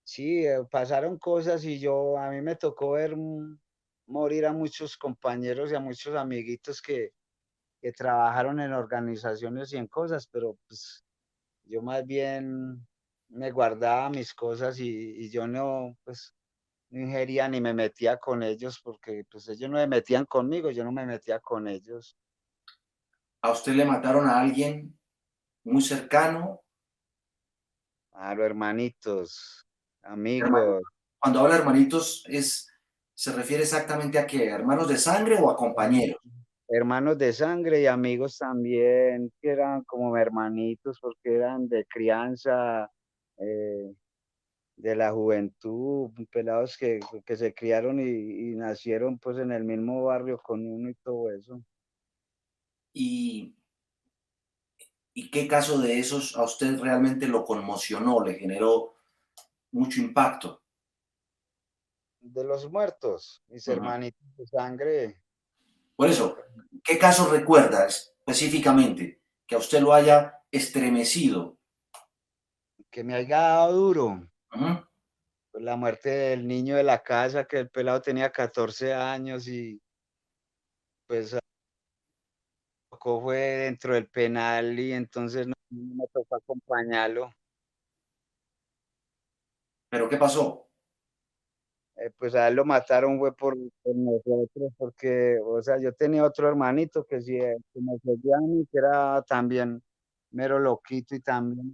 sí, pasaron cosas y a mí me tocó ver morir a muchos compañeros y a muchos amiguitos que trabajaron en organizaciones y en cosas, pero pues yo más bien me guardaba mis cosas y yo no, pues, no ingería ni me metía con ellos porque pues ellos no me metían conmigo, yo no me metía con ellos. ¿A usted le mataron a alguien muy cercano? A los hermanitos, Hermano, amigos. Cuando habla de hermanitos, ¿se refiere exactamente a qué? ¿A hermanos de sangre o a compañeros? Hermanos de sangre y amigos también, que eran como hermanitos, porque eran de crianza, eh, de la juventud, pelados que se criaron y nacieron pues en el mismo barrio con uno y todo eso. ¿Y, y qué caso de esos a usted realmente lo conmocionó, le generó mucho impacto? De los muertos, mis Ujú. hermanitos de sangre, Por eso, ¿qué caso recuerda específicamente que a usted lo haya estremecido? que me haya dado duro. Ujú. Pues la muerte del niño de la casa, que el pelado tenía 14 años y pues tocó fue dentro del penal y entonces no me tocó acompañarlo. ¿Pero qué pasó? Pues a él lo mataron fue por nosotros, porque, o sea, yo tenía otro hermanito que sí, que me seguía a mí, que era también mero loquito y también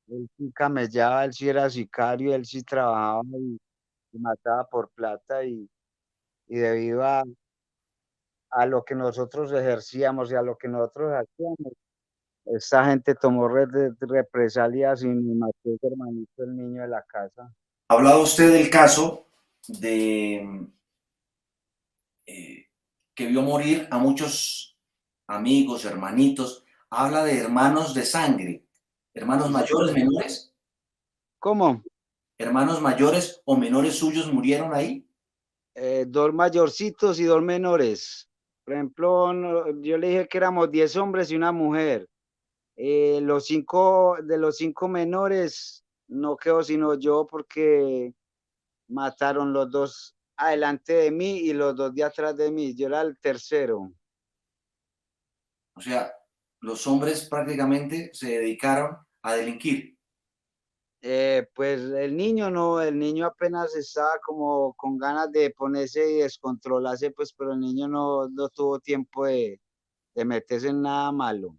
él sí camellaba, él sí era sicario, él sí trabajaba y mataba por plata y debido a lo que nosotros ejercíamos y a lo que nosotros hacíamos, esta gente tomó represalias y me mató ese hermanito, el niño de la casa. Hablaba usted del caso de eh, que vio morir a muchos amigos, hermanitos. Habla de hermanos de sangre, hermanos Sí, sí. mayores, menores, ¿Cómo? hermanos mayores o menores suyos murieron ahí. Dos mayorcitos y dos menores. Por ejemplo, yo le dije que éramos 10 hombres y una mujer. De los cinco menores, no quedó sino yo porque mataron los dos adelante de mí y los dos de atrás de mí. Yo era el tercero. O sea, los hombres prácticamente se dedicaron a delinquir. Pues el niño no, el niño apenas estaba como con ganas de ponerse y descontrolarse, pues, pero el niño no tuvo tiempo de meterse en nada malo.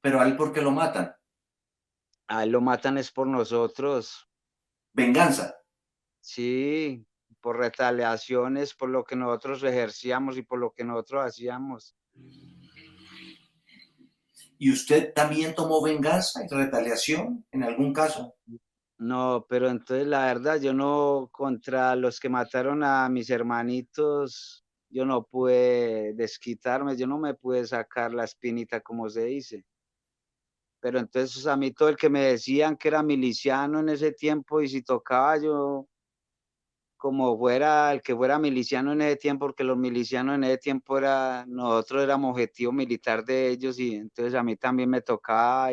Pero a él, ¿por qué lo matan? A él lo matan es por nosotros, Venganza. sí, por retaliaciones, por lo que nosotros ejercíamos y por lo que nosotros hacíamos. ¿Y usted también tomó venganza y retaliación en algún caso? No, pero entonces la verdad, yo no, contra los que mataron a mis hermanitos, yo no pude desquitarme, yo no me pude sacar la espinita, como se dice. Pero entonces a mí todo el que me decían que era miliciano en ese tiempo y si tocaba yo como fuera el que fuera miliciano en ese tiempo, porque los milicianos en ese tiempo nosotros éramos objetivo militar de ellos y entonces a mí también me tocaba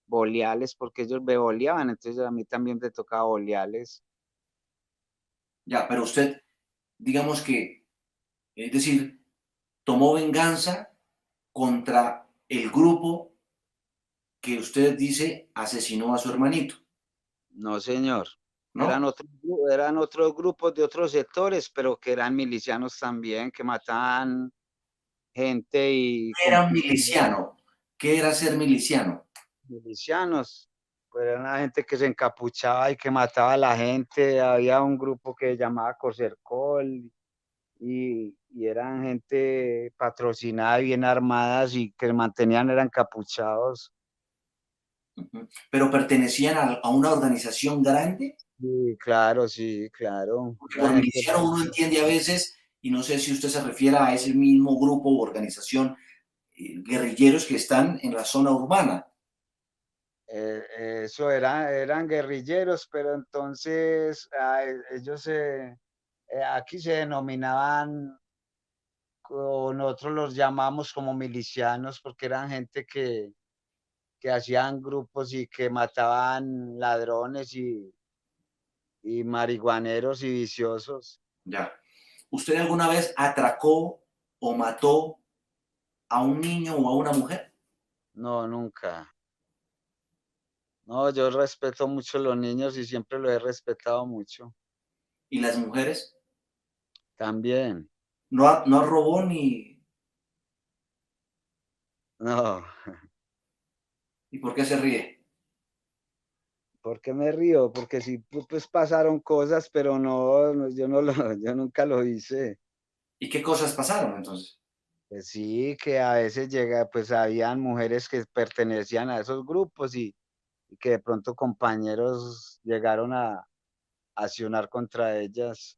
bolearles porque ellos me boleaban, entonces a mí también me tocaba bolearles. Ya, pero usted, digamos que, es decir, tomó venganza contra el grupo que usted dice asesinó a su hermanito, No, señor. ¿no? Eran otros grupos de otros sectores, pero que eran milicianos también, que mataban gente y ¿Qué era un miliciano? ¿Qué era ser miliciano? milicianos, pues era una gente que se encapuchaba y que mataba a la gente. Había un grupo que se llamaba Cosercol y eran gente patrocinada y bien armadas y que mantenían, eran encapuchados. Ujú. Pero pertenecían a una organización grande, Sí, claro. porque Era por gente, miliciano uno entiende a veces, y no sé si usted se refiere a ese mismo grupo u organización, guerrilleros que están en la zona urbana. eso eran guerrilleros, pero entonces ellos aquí se denominaban, o nosotros los llamamos como milicianos, porque eran gente que hacían grupos y que mataban ladrones y marihuaneros y viciosos. Ya. ¿Usted alguna vez atracó o mató a un niño o a una mujer? No, nunca. No, yo respeto mucho a los niños y siempre los he respetado mucho. ¿Y las mujeres? También. No, no robó ni... No, ¿Y por qué se ríe? ¿Por qué me río? Porque sí, pues pasaron cosas, pero yo no lo, yo nunca lo hice. ¿Y qué cosas pasaron entonces? Pues sí, que a veces pues habían mujeres que pertenecían a esos grupos y que de pronto compañeros llegaron a accionar contra ellas,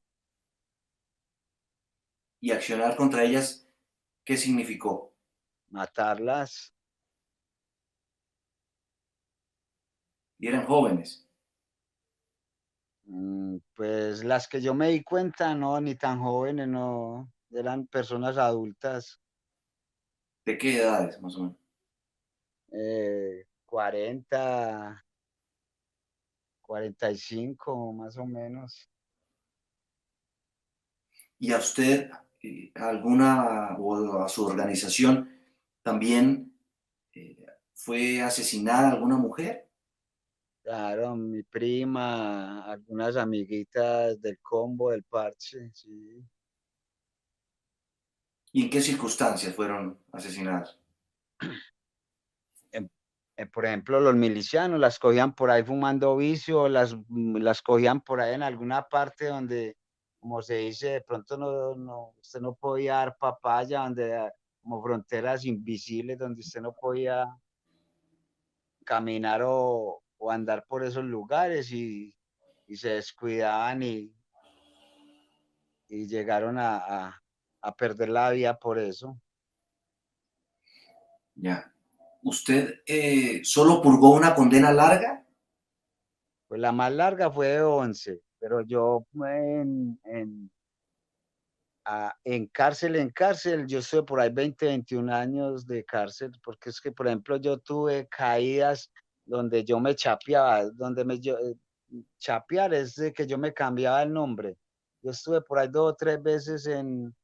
Y accionar contra ellas, ¿qué significó? matarlas. Y eran jóvenes. Pues las que yo me di cuenta, no, ni tan jóvenes, no, eran personas adultas, ¿De qué edades, más o menos? 40, 45 más o menos. ¿Y a usted, alguna, o a su organización, también fue asesinada alguna mujer? Claro, mi prima, algunas amiguitas del combo, del parche, sí. ¿Y en qué circunstancias fueron asesinadas? Em- por ejemplo, los milicianos las cogían por ahí fumando vicio, las cogían por ahí en alguna parte donde, como se dice, de pronto usted no podía dar papaya, donde, como fronteras invisibles, donde usted no podía caminar o andar por esos lugares y se descuidaban y llegaron a perder la vida por eso. Ya. ¿Usted solo purgó una condena larga? Pues la más larga fue de 11, pero yo en cárcel, yo estuve por ahí 20, 21 años de cárcel, porque es que, por ejemplo, yo tuve caídas donde yo me chapeaba, chapear es de que yo me cambiaba el nombre. Yo estuve por ahí 2 o 3 veces en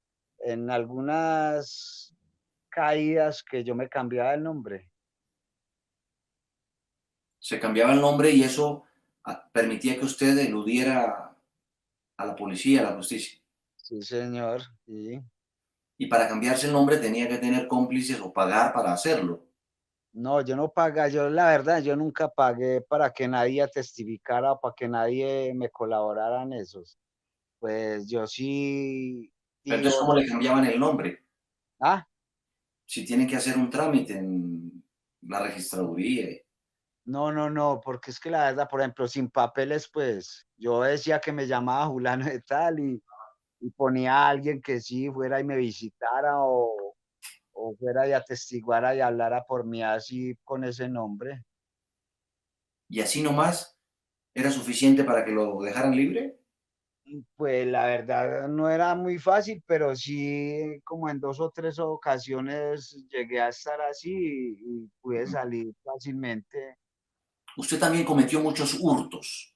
algunas caídas que yo me cambiaba el nombre. Se cambiaba el nombre y eso permitía que usted eludiera a la policía, a la justicia. Sí, señor, sí. Y para cambiarse el nombre tenía que tener cómplices o pagar para hacerlo. No, yo no paga, yo la verdad, yo nunca pagué para que nadie testificara o para que nadie me colaborara en eso. Pues yo sí Pero di entonces, ¿cómo orden. le cambiaban el nombre? Ah, Si tienen que hacer un trámite en la registraduría. no, porque es que la verdad, por ejemplo, sin papeles, pues yo decía que me llamaba Julano de tal y ponía a alguien que sí fuera y me visitara o fuera y atestiguara y hablara por mí así con ese nombre. Y así nomás era suficiente para que lo dejaran libre. Pues la verdad no era muy fácil, pero sí como en 2 o 3 ocasiones llegué a estar así y pude Ujú. salir fácilmente. Usted también cometió muchos hurtos.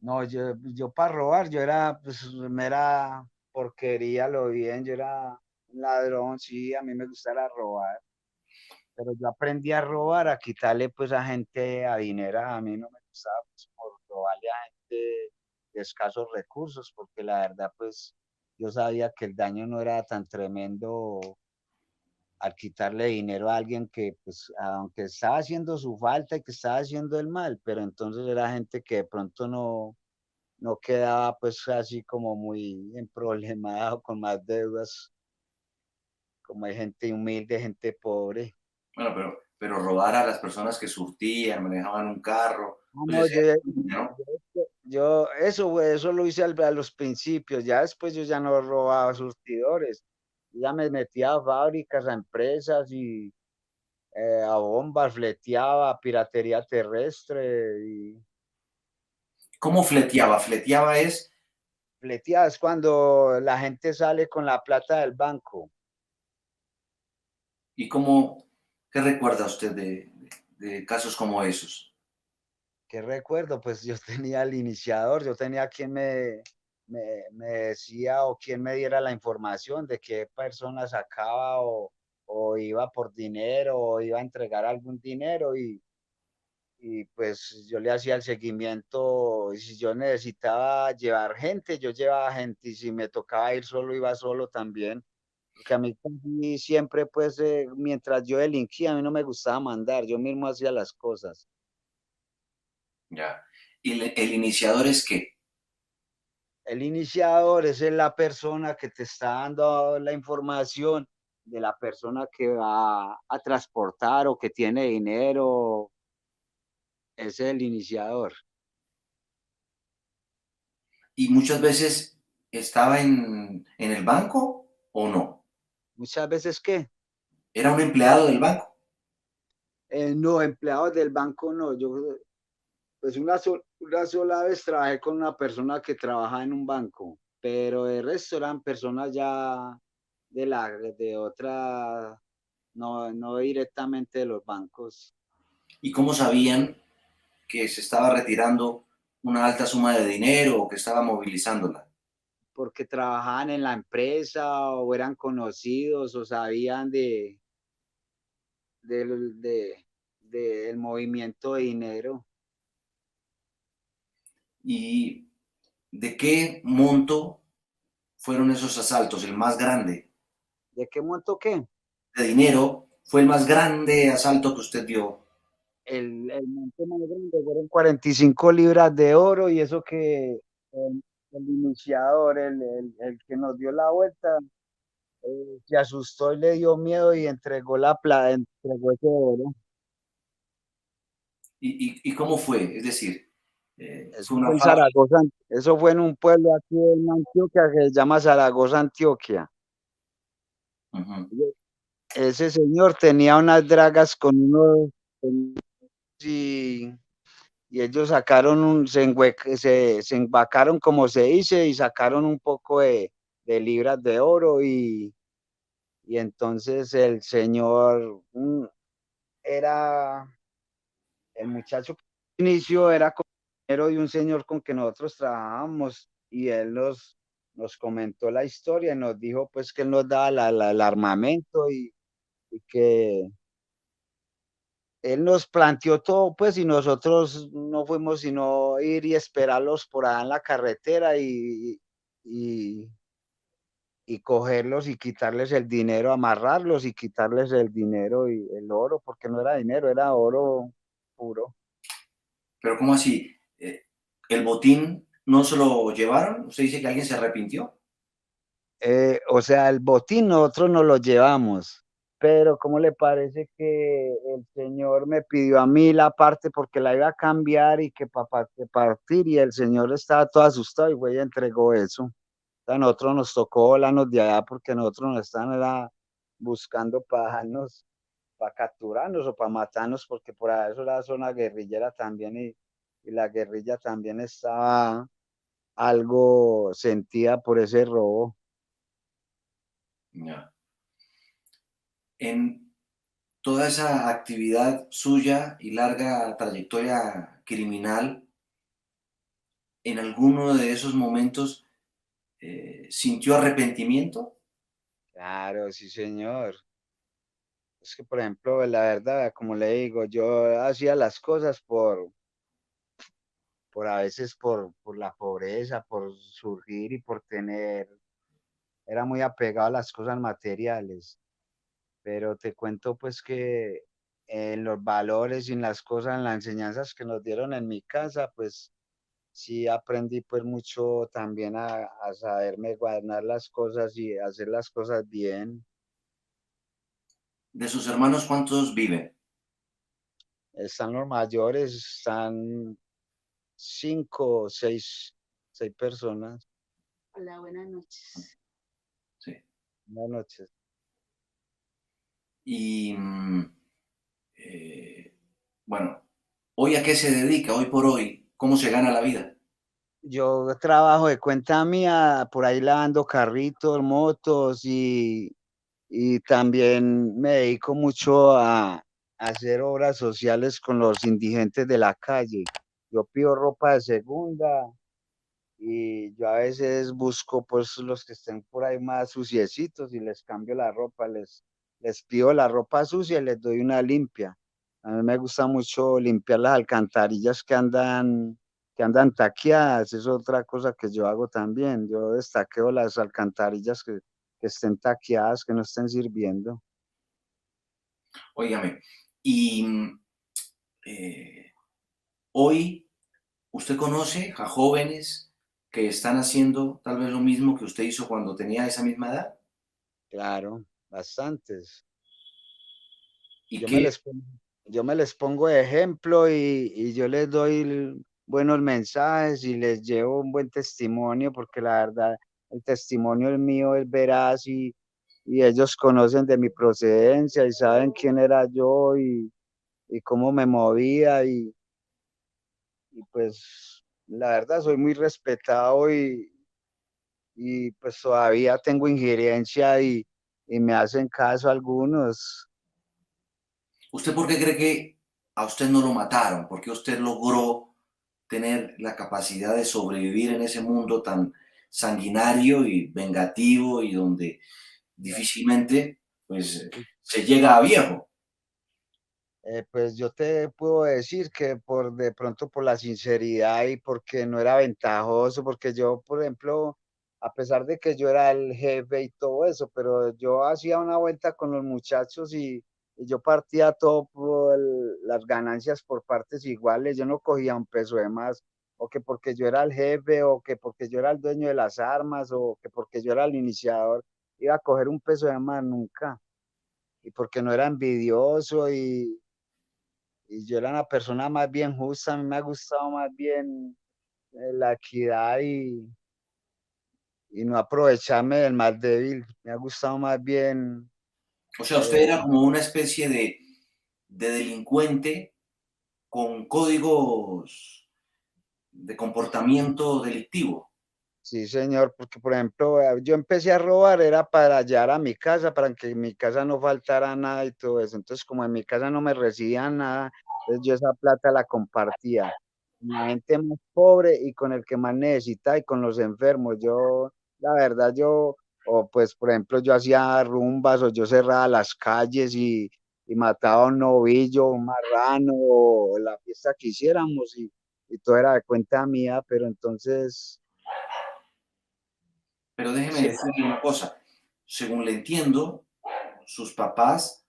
No, yo para robar, yo era pues mera porquería, lo bien, yo era un ladrón, sí, a mí me gustaba robar, pero yo aprendí a robar, a quitarle pues a gente adinera, a mí no me gustaba pues por robarle a gente de escasos recursos, porque la verdad pues yo sabía que el daño no era tan tremendo al quitarle dinero a alguien que pues aunque estaba haciendo su falta y que estaba haciendo el mal, pero entonces era gente que de pronto no quedaba pues así como muy emproblemado con más deudas, como hay gente humilde, gente pobre. Bueno, pero robar a las personas que surtían, manejaban un carro, No, pues no, ese, ¿no? eso lo hice a los principios, ya después yo ya no robaba surtidores, ya me metía a fábricas, a empresas y a bombas, fleteaba, piratería terrestre y ¿Cómo fleteaba? Fleteaba es, fleteaba es cuando la gente sale con la plata del banco. ¿y cómo, qué recuerda usted de casos como esos? ¿Qué recuerdo? Pues yo tenía el iniciador, yo tenía quien me decía o quien me diera la información de qué persona sacaba o iba por dinero o iba a entregar algún dinero y pues yo le hacía el seguimiento y si yo necesitaba llevar gente, yo llevaba gente y si me tocaba ir solo, iba solo también. Porque a mí casi siempre, pues, mientras yo delinquía, a mí no me gustaba mandar, yo mismo hacía las cosas. Ya. ¿Y el iniciador es qué? El iniciador es la persona que te está dando la información de la persona que va a transportar o que tiene dinero. Ese es el iniciador. ¿Y muchas veces estaba en el banco o no? Muchas veces, ¿qué? ¿Era un empleado del banco? No, empleados del banco no. Yo, pues una sola vez trabajé con una persona que trabaja en un banco, pero el resto eran personas ya de otra, no directamente de los bancos. ¿Y cómo sabían que se estaba retirando una alta suma de dinero o que estaba movilizándola? Porque trabajaban en la empresa o eran conocidos o sabían del, de, del movimiento de dinero. ¿Y de qué monto fueron esos asaltos? El más grande ¿De qué monto qué? de dinero fue el más grande asalto que usted dio. El monto más grande fueron 45 libras de oro y eso que el iniciador, el que nos dio la vuelta, se asustó y le dio miedo y entregó la plata, entregó ese oro. ¿Y cómo fue? Es decir, Eso fue una fue en fábrica. Zaragoza, eso fue en un pueblo aquí en Antioquia que se llama Zaragoza, Antioquia. Ujú. Ese señor tenía unas dragas con unos y, y ellos sacaron se embacaron como se dice y sacaron un poco de libras de oro y entonces el señor era el muchacho que inició era compañero de un señor con que nosotros trabajábamos y él nos comentó la historia y nos dijo pues que él nos daba el armamento y que él nos planteó todo, pues, y nosotros no fuimos sino ir y esperarlos por allá en la carretera y, y cogerlos y quitarles el dinero, amarrarlos y quitarles el dinero y el oro, porque no era dinero, era oro puro. Pero ¿cómo así? ¿El botín no se lo llevaron? ¿Usted dice que alguien se arrepintió? O sea, el botín nosotros nos lo llevamos, pero ¿cómo le parece que el señor me pidió a mí la parte porque la iba a cambiar y que para partir y el señor estaba todo asustado y fue y entregó eso? A nosotros nos tocó volarnos de allá porque nosotros nos estaban era buscando para darnos, para capturarnos o para matarnos porque por ahí eso era zona guerrillera también y la guerrilla también estaba algo sentida por ese robo. Ya. En toda esa actividad suya y larga trayectoria criminal, ¿en alguno de esos momentos sintió arrepentimiento? Claro, sí, señor. Es que, por ejemplo, la verdad, como le digo, yo hacía las cosas por a veces por la pobreza, por surgir y por tener, era muy apegado a las cosas materiales, pero te cuento pues que en los valores y en las cosas, en las enseñanzas que nos dieron en mi casa, pues sí aprendí pues mucho también a saberme guardar las cosas y hacer las cosas bien. ¿De sus hermanos cuántos viven? Están los mayores, están cinco o seis personas. Hola, buenas noches. Sí. Buenas noches. Y eh, bueno, ¿hoy a qué se dedica? Hoy por hoy, ¿cómo se gana la vida? Yo trabajo de cuenta mía, por ahí lavando carritos, motos y también me dedico mucho a hacer obras sociales con los indigentes de la calle. Yo pido ropa de segunda y yo a veces busco pues los que estén por ahí más suciecitos y les cambio la ropa, les pido la ropa sucia y les doy una limpia. A mí me gusta mucho limpiar las alcantarillas que andan taqueadas, es otra cosa que yo hago también. Yo destaqueo las alcantarillas que estén taqueadas, que no estén sirviendo. Óigame, y eh, hoy, ¿Usted conoce a jóvenes que están haciendo tal vez lo mismo que usted hizo cuando tenía esa misma edad? Claro, bastantes. ¿Y Yo me qué? les pongo, yo me les pongo de ejemplo y yo les doy buenos mensajes y les llevo un buen testimonio porque la verdad el testimonio el mío es veraz y ellos conocen de mi procedencia y saben quién era yo y cómo me movía y pues la verdad soy muy respetado y pues todavía tengo injerencia y me hacen caso algunos. ¿Usted por qué cree que a usted no lo mataron? ¿Por qué usted logró tener la capacidad de sobrevivir en ese mundo tan sanguinario y vengativo y donde difícilmente pues se llega a viejo? Pues yo te puedo decir que por de pronto por la sinceridad y porque no era ventajoso, porque yo, por ejemplo, a pesar de que yo era el jefe y todo eso, pero yo hacía una vuelta con los muchachos y yo partía todo por las ganancias por partes iguales, yo no cogía un peso de más, o que porque yo era el jefe, o que porque yo era el dueño de las armas, o que porque yo era el iniciador, iba a coger un peso de más nunca, y porque no era envidioso y yo era una persona más bien justa, a mí me ha gustado más bien la equidad y no aprovecharme del más débil, me ha gustado más bien, O sea, usted eh, era como una especie de delincuente con códigos de comportamiento delictivo. sí señor, porque por ejemplo, yo empecé a robar, era para hallar a mi casa, para que en mi casa no faltara nada y todo eso, entonces como en mi casa no me recibían nada, entonces yo esa plata la compartía con la gente más pobre y con el que más necesita y con los enfermos, yo, la verdad, yo, o pues por ejemplo, yo hacía rumbas o yo cerraba las calles y mataba a un novillo, un marrano, o la fiesta que hiciéramos y todo era de cuenta mía, pero entonces... Pero déjeme Sí, decirle una cosa, según le entiendo, sus papás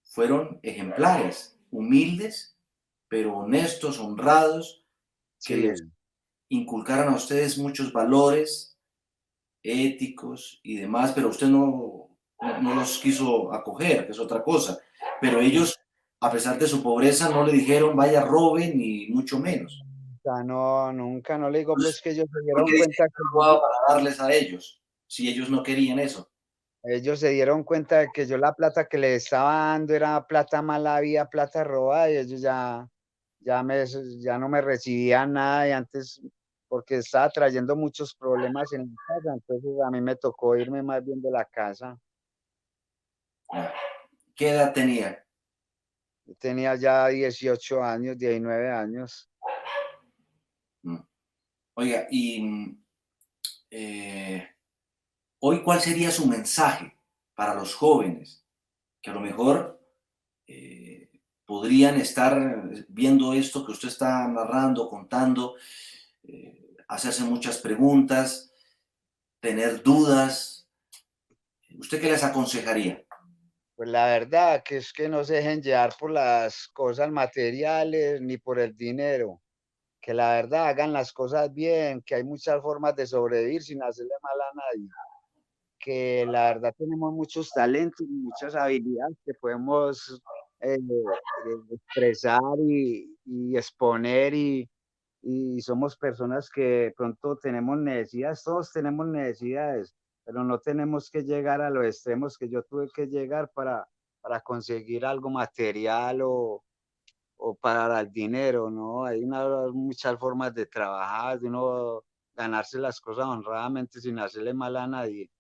fueron ejemplares, humildes, pero honestos, honrados, que sí, les inculcaron a ustedes muchos valores éticos y demás, pero usted no los quiso acoger, que es otra cosa. Pero ellos, a pesar de su pobreza, no le dijeron vaya robe ni mucho menos. sea, no, nunca, no le digo, pues Entonces, que ellos se ¿por dieron qué dice que cuenta que no robaba para darles a ellos si ellos no querían eso? ellos se dieron cuenta de que yo la plata que les estaba dando era plata mala vida, plata robada, y ellos ya no me recibían nada, y antes, porque estaba trayendo muchos problemas en la casa, entonces a mí me tocó irme más bien de la casa. ¿Qué edad tenía? Yo tenía ya 18 años, 19 años. Mm. Oiga, y eh, hoy, ¿cuál sería su mensaje para los jóvenes que a lo mejor eh, podrían estar viendo esto que usted está narrando, contando, hacerse muchas preguntas, tener dudas? ¿Usted qué les aconsejaría? Pues la verdad que es que no se dejen llevar por las cosas materiales ni por el dinero, que la verdad hagan las cosas bien, que hay muchas formas de sobrevivir sin hacerle mal a nadie, que la verdad tenemos muchos talentos y muchas habilidades que podemos expresar y exponer y somos personas que de pronto tenemos necesidades, todos tenemos necesidades, pero no tenemos que llegar a los extremos que yo tuve que llegar para conseguir algo material o para el dinero, ¿no? Hay muchas formas de trabajar, de uno ganarse las cosas honradamente sin hacerle mal a nadie,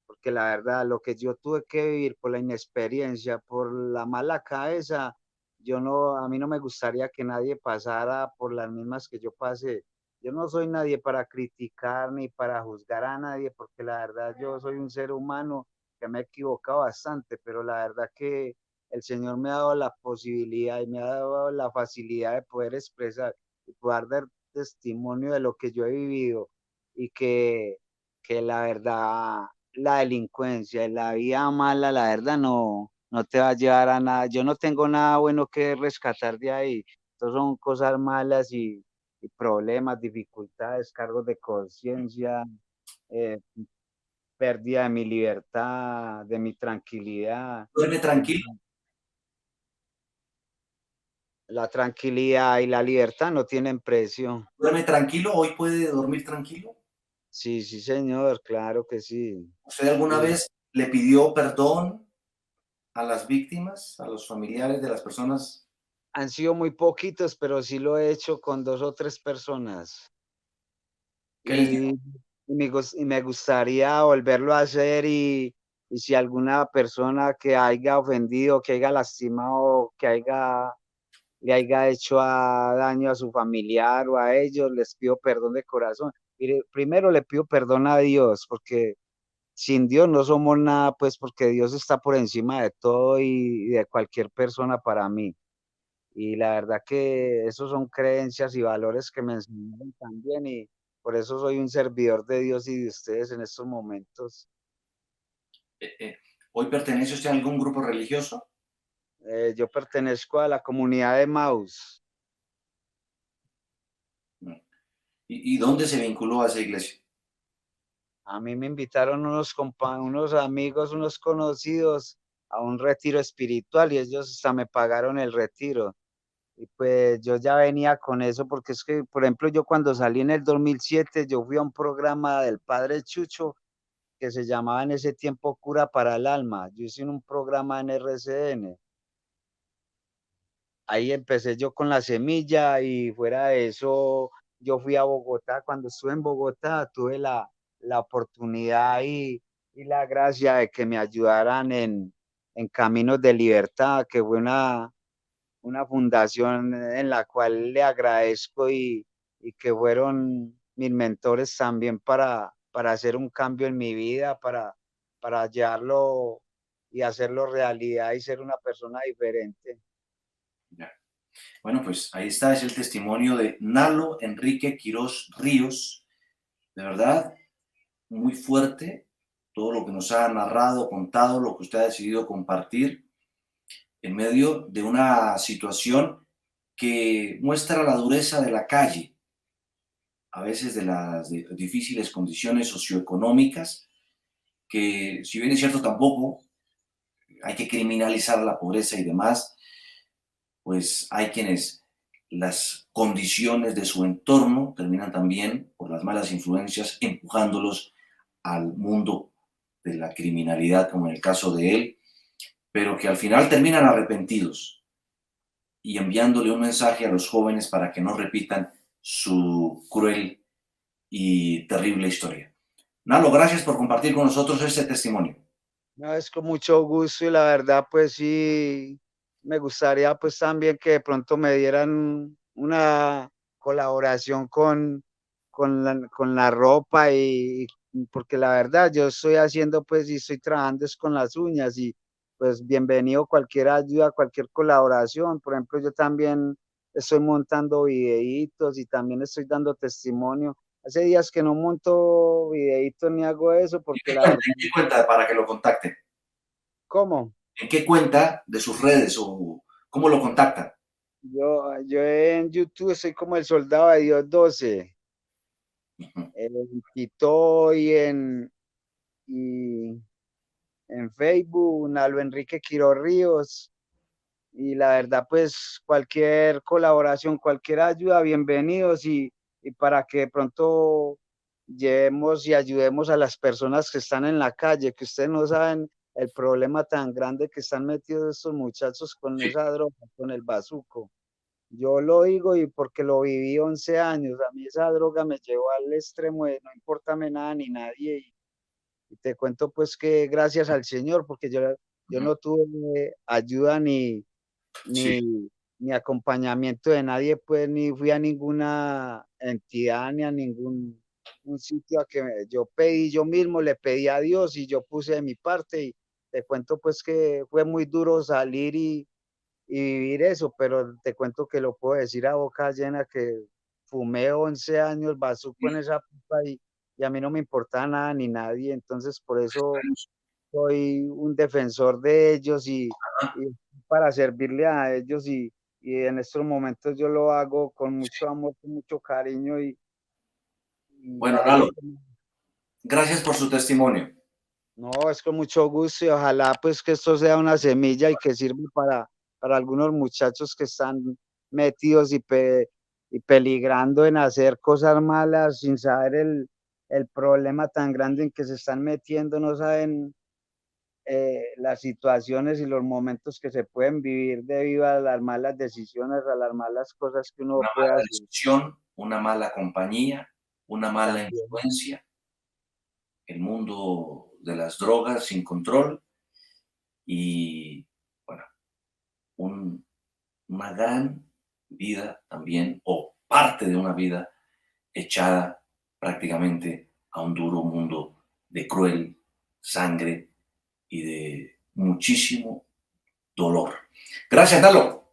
porque la verdad, lo que yo tuve que vivir por la inexperiencia, por la mala cabeza, yo no, a mí no me gustaría que nadie pasara por las mismas que yo pasé. Yo no soy nadie para criticar ni para juzgar a nadie, porque la verdad yo soy un ser humano que me he equivocado bastante, pero la verdad que el Señor me ha dado la posibilidad y me ha dado la facilidad de poder expresar y poder dar testimonio de lo que yo he vivido y que la verdad la delincuencia y la vida mala, la verdad, no te va a llevar a nada. Yo no tengo nada bueno que rescatar de ahí. Entonces son cosas malas y problemas, dificultades, cargos de conciencia, eh, pérdida de mi libertad, de mi tranquilidad. ¿Duerme Y tranquilo? la tranquilidad y la libertad no tienen precio. ¿Duerme tranquilo? ¿Hoy puede dormir tranquilo? Sí, sí, señor, claro que sí. ¿Usted alguna Y vez le pidió perdón a las víctimas, a los familiares de las personas? han sido muy poquitos, pero sí lo he hecho con 2 o 3 personas. ¿Qué les dijo? Y y me gustaría volverlo a hacer, y si alguna persona que haya ofendido, que haya lastimado, que le haya hecho daño a su familiar o a ellos, les pido perdón de corazón. Mire, primero le pido perdón a Dios, porque sin Dios no somos nada, pues, porque Dios está por encima de todo y de cualquier persona para mí. Y la verdad que esos son creencias y valores que me enseñaron también, y por eso soy un servidor de Dios y de ustedes en estos momentos. Eh, eh, ¿Hoy pertenece usted a algún grupo religioso? Yo pertenezco a la comunidad de Maús. Mm. ¿Y dónde se vinculó a esa iglesia? A mí me invitaron unos amigos, unos conocidos a un retiro espiritual y ellos hasta me pagaron el retiro. Y pues yo ya venía con eso porque es que, por ejemplo, yo cuando salí en el 2007, yo fui a un programa del Padre Chucho que se llamaba en ese tiempo Cura para el Alma. Yo hice un programa en RCN. Ahí empecé yo con la semilla y fuera de eso, yo fui a Bogotá. Cuando estuve en Bogotá, tuve la oportunidad y la gracia de que me ayudaran en Caminos de Libertad, que fue una fundación en la cual le agradezco y que fueron mis mentores también para hacer un cambio en mi vida, para llevarlo y hacerlo realidad y ser una persona diferente. Ya. Bueno, pues ahí está, es el testimonio de Nalo Enrique Quirós Ríos. De verdad, muy fuerte todo lo que nos ha narrado, contado, lo que usted ha decidido compartir en medio de una situación que muestra la dureza de la calle, a veces de las difíciles condiciones socioeconómicas, que si bien es cierto tampoco hay que criminalizar la pobreza y demás, pues hay quienes las condiciones de su entorno terminan también, por las malas influencias, empujándolos al mundo de la criminalidad, como en el caso de él, pero que al final terminan arrepentidos y enviándole un mensaje a los jóvenes para que no repitan su cruel y terrible historia. Nalo, gracias por compartir con nosotros este testimonio. No, es con mucho gusto y la verdad, pues sí, me gustaría pues también que de pronto me dieran una colaboración con la ropa porque la verdad yo estoy haciendo pues y estoy trabajando es con las uñas y pues bienvenido cualquier ayuda, cualquier colaboración. Por ejemplo, yo también estoy montando videitos y también estoy dando testimonio. Hace días que no monto videitos ni hago eso porque la verdad, ¿En qué cuenta para que lo contacten? ¿cómo? ¿En qué cuenta de sus redes o cómo lo contactan? Yo en YouTube soy como el soldado de Dios 12, Ujú. en TikTok y en Facebook, Nalo Enrique Quiro Ríos. Y la verdad, pues cualquier colaboración, cualquier ayuda, bienvenidos y para que de pronto llevemos y ayudemos a las personas que están en la calle, que ustedes no saben el problema tan grande que están metidos estos muchachos con Sí. esa droga, con el bazuco. Yo lo digo y porque lo viví 11 años, a mí esa droga me llevó al extremo de no importarme nada ni nadie y te cuento pues que gracias al Señor, porque yo Ujú. no tuve ayuda Sí. ni, ni acompañamiento de nadie, pues ni fui a ninguna entidad ni a ningún un sitio a que yo pedí, yo mismo le pedí a Dios y yo puse de mi parte y te cuento pues que fue muy duro salir y vivir eso, pero te cuento que lo puedo decir a boca llena que fumé 11 años bazuco en esa pipa y a mí no me importa nada ni nadie, entonces por eso soy un defensor de ellos y para servirle a ellos y en estos momentos yo lo hago con mucho amor, con mucho cariño y Bueno, ahí es Lalo, donde gracias por su testimonio. no, es con mucho gusto y ojalá pues que esto sea una semilla y que sirva para algunos muchachos que están metidos y peligrando en hacer cosas malas sin saber el problema tan grande en que se están metiendo, no saben las situaciones y los momentos que se pueden vivir debido a las malas decisiones, a las malas cosas que uno Una puede mala hacer decisión, una mala compañía, una mala también. influencia, el mundo de las drogas sin control y, bueno, un una gran vida también, o parte de una vida echada prácticamente a un duro mundo de cruel sangre y de muchísimo dolor. Gracias, Lalo.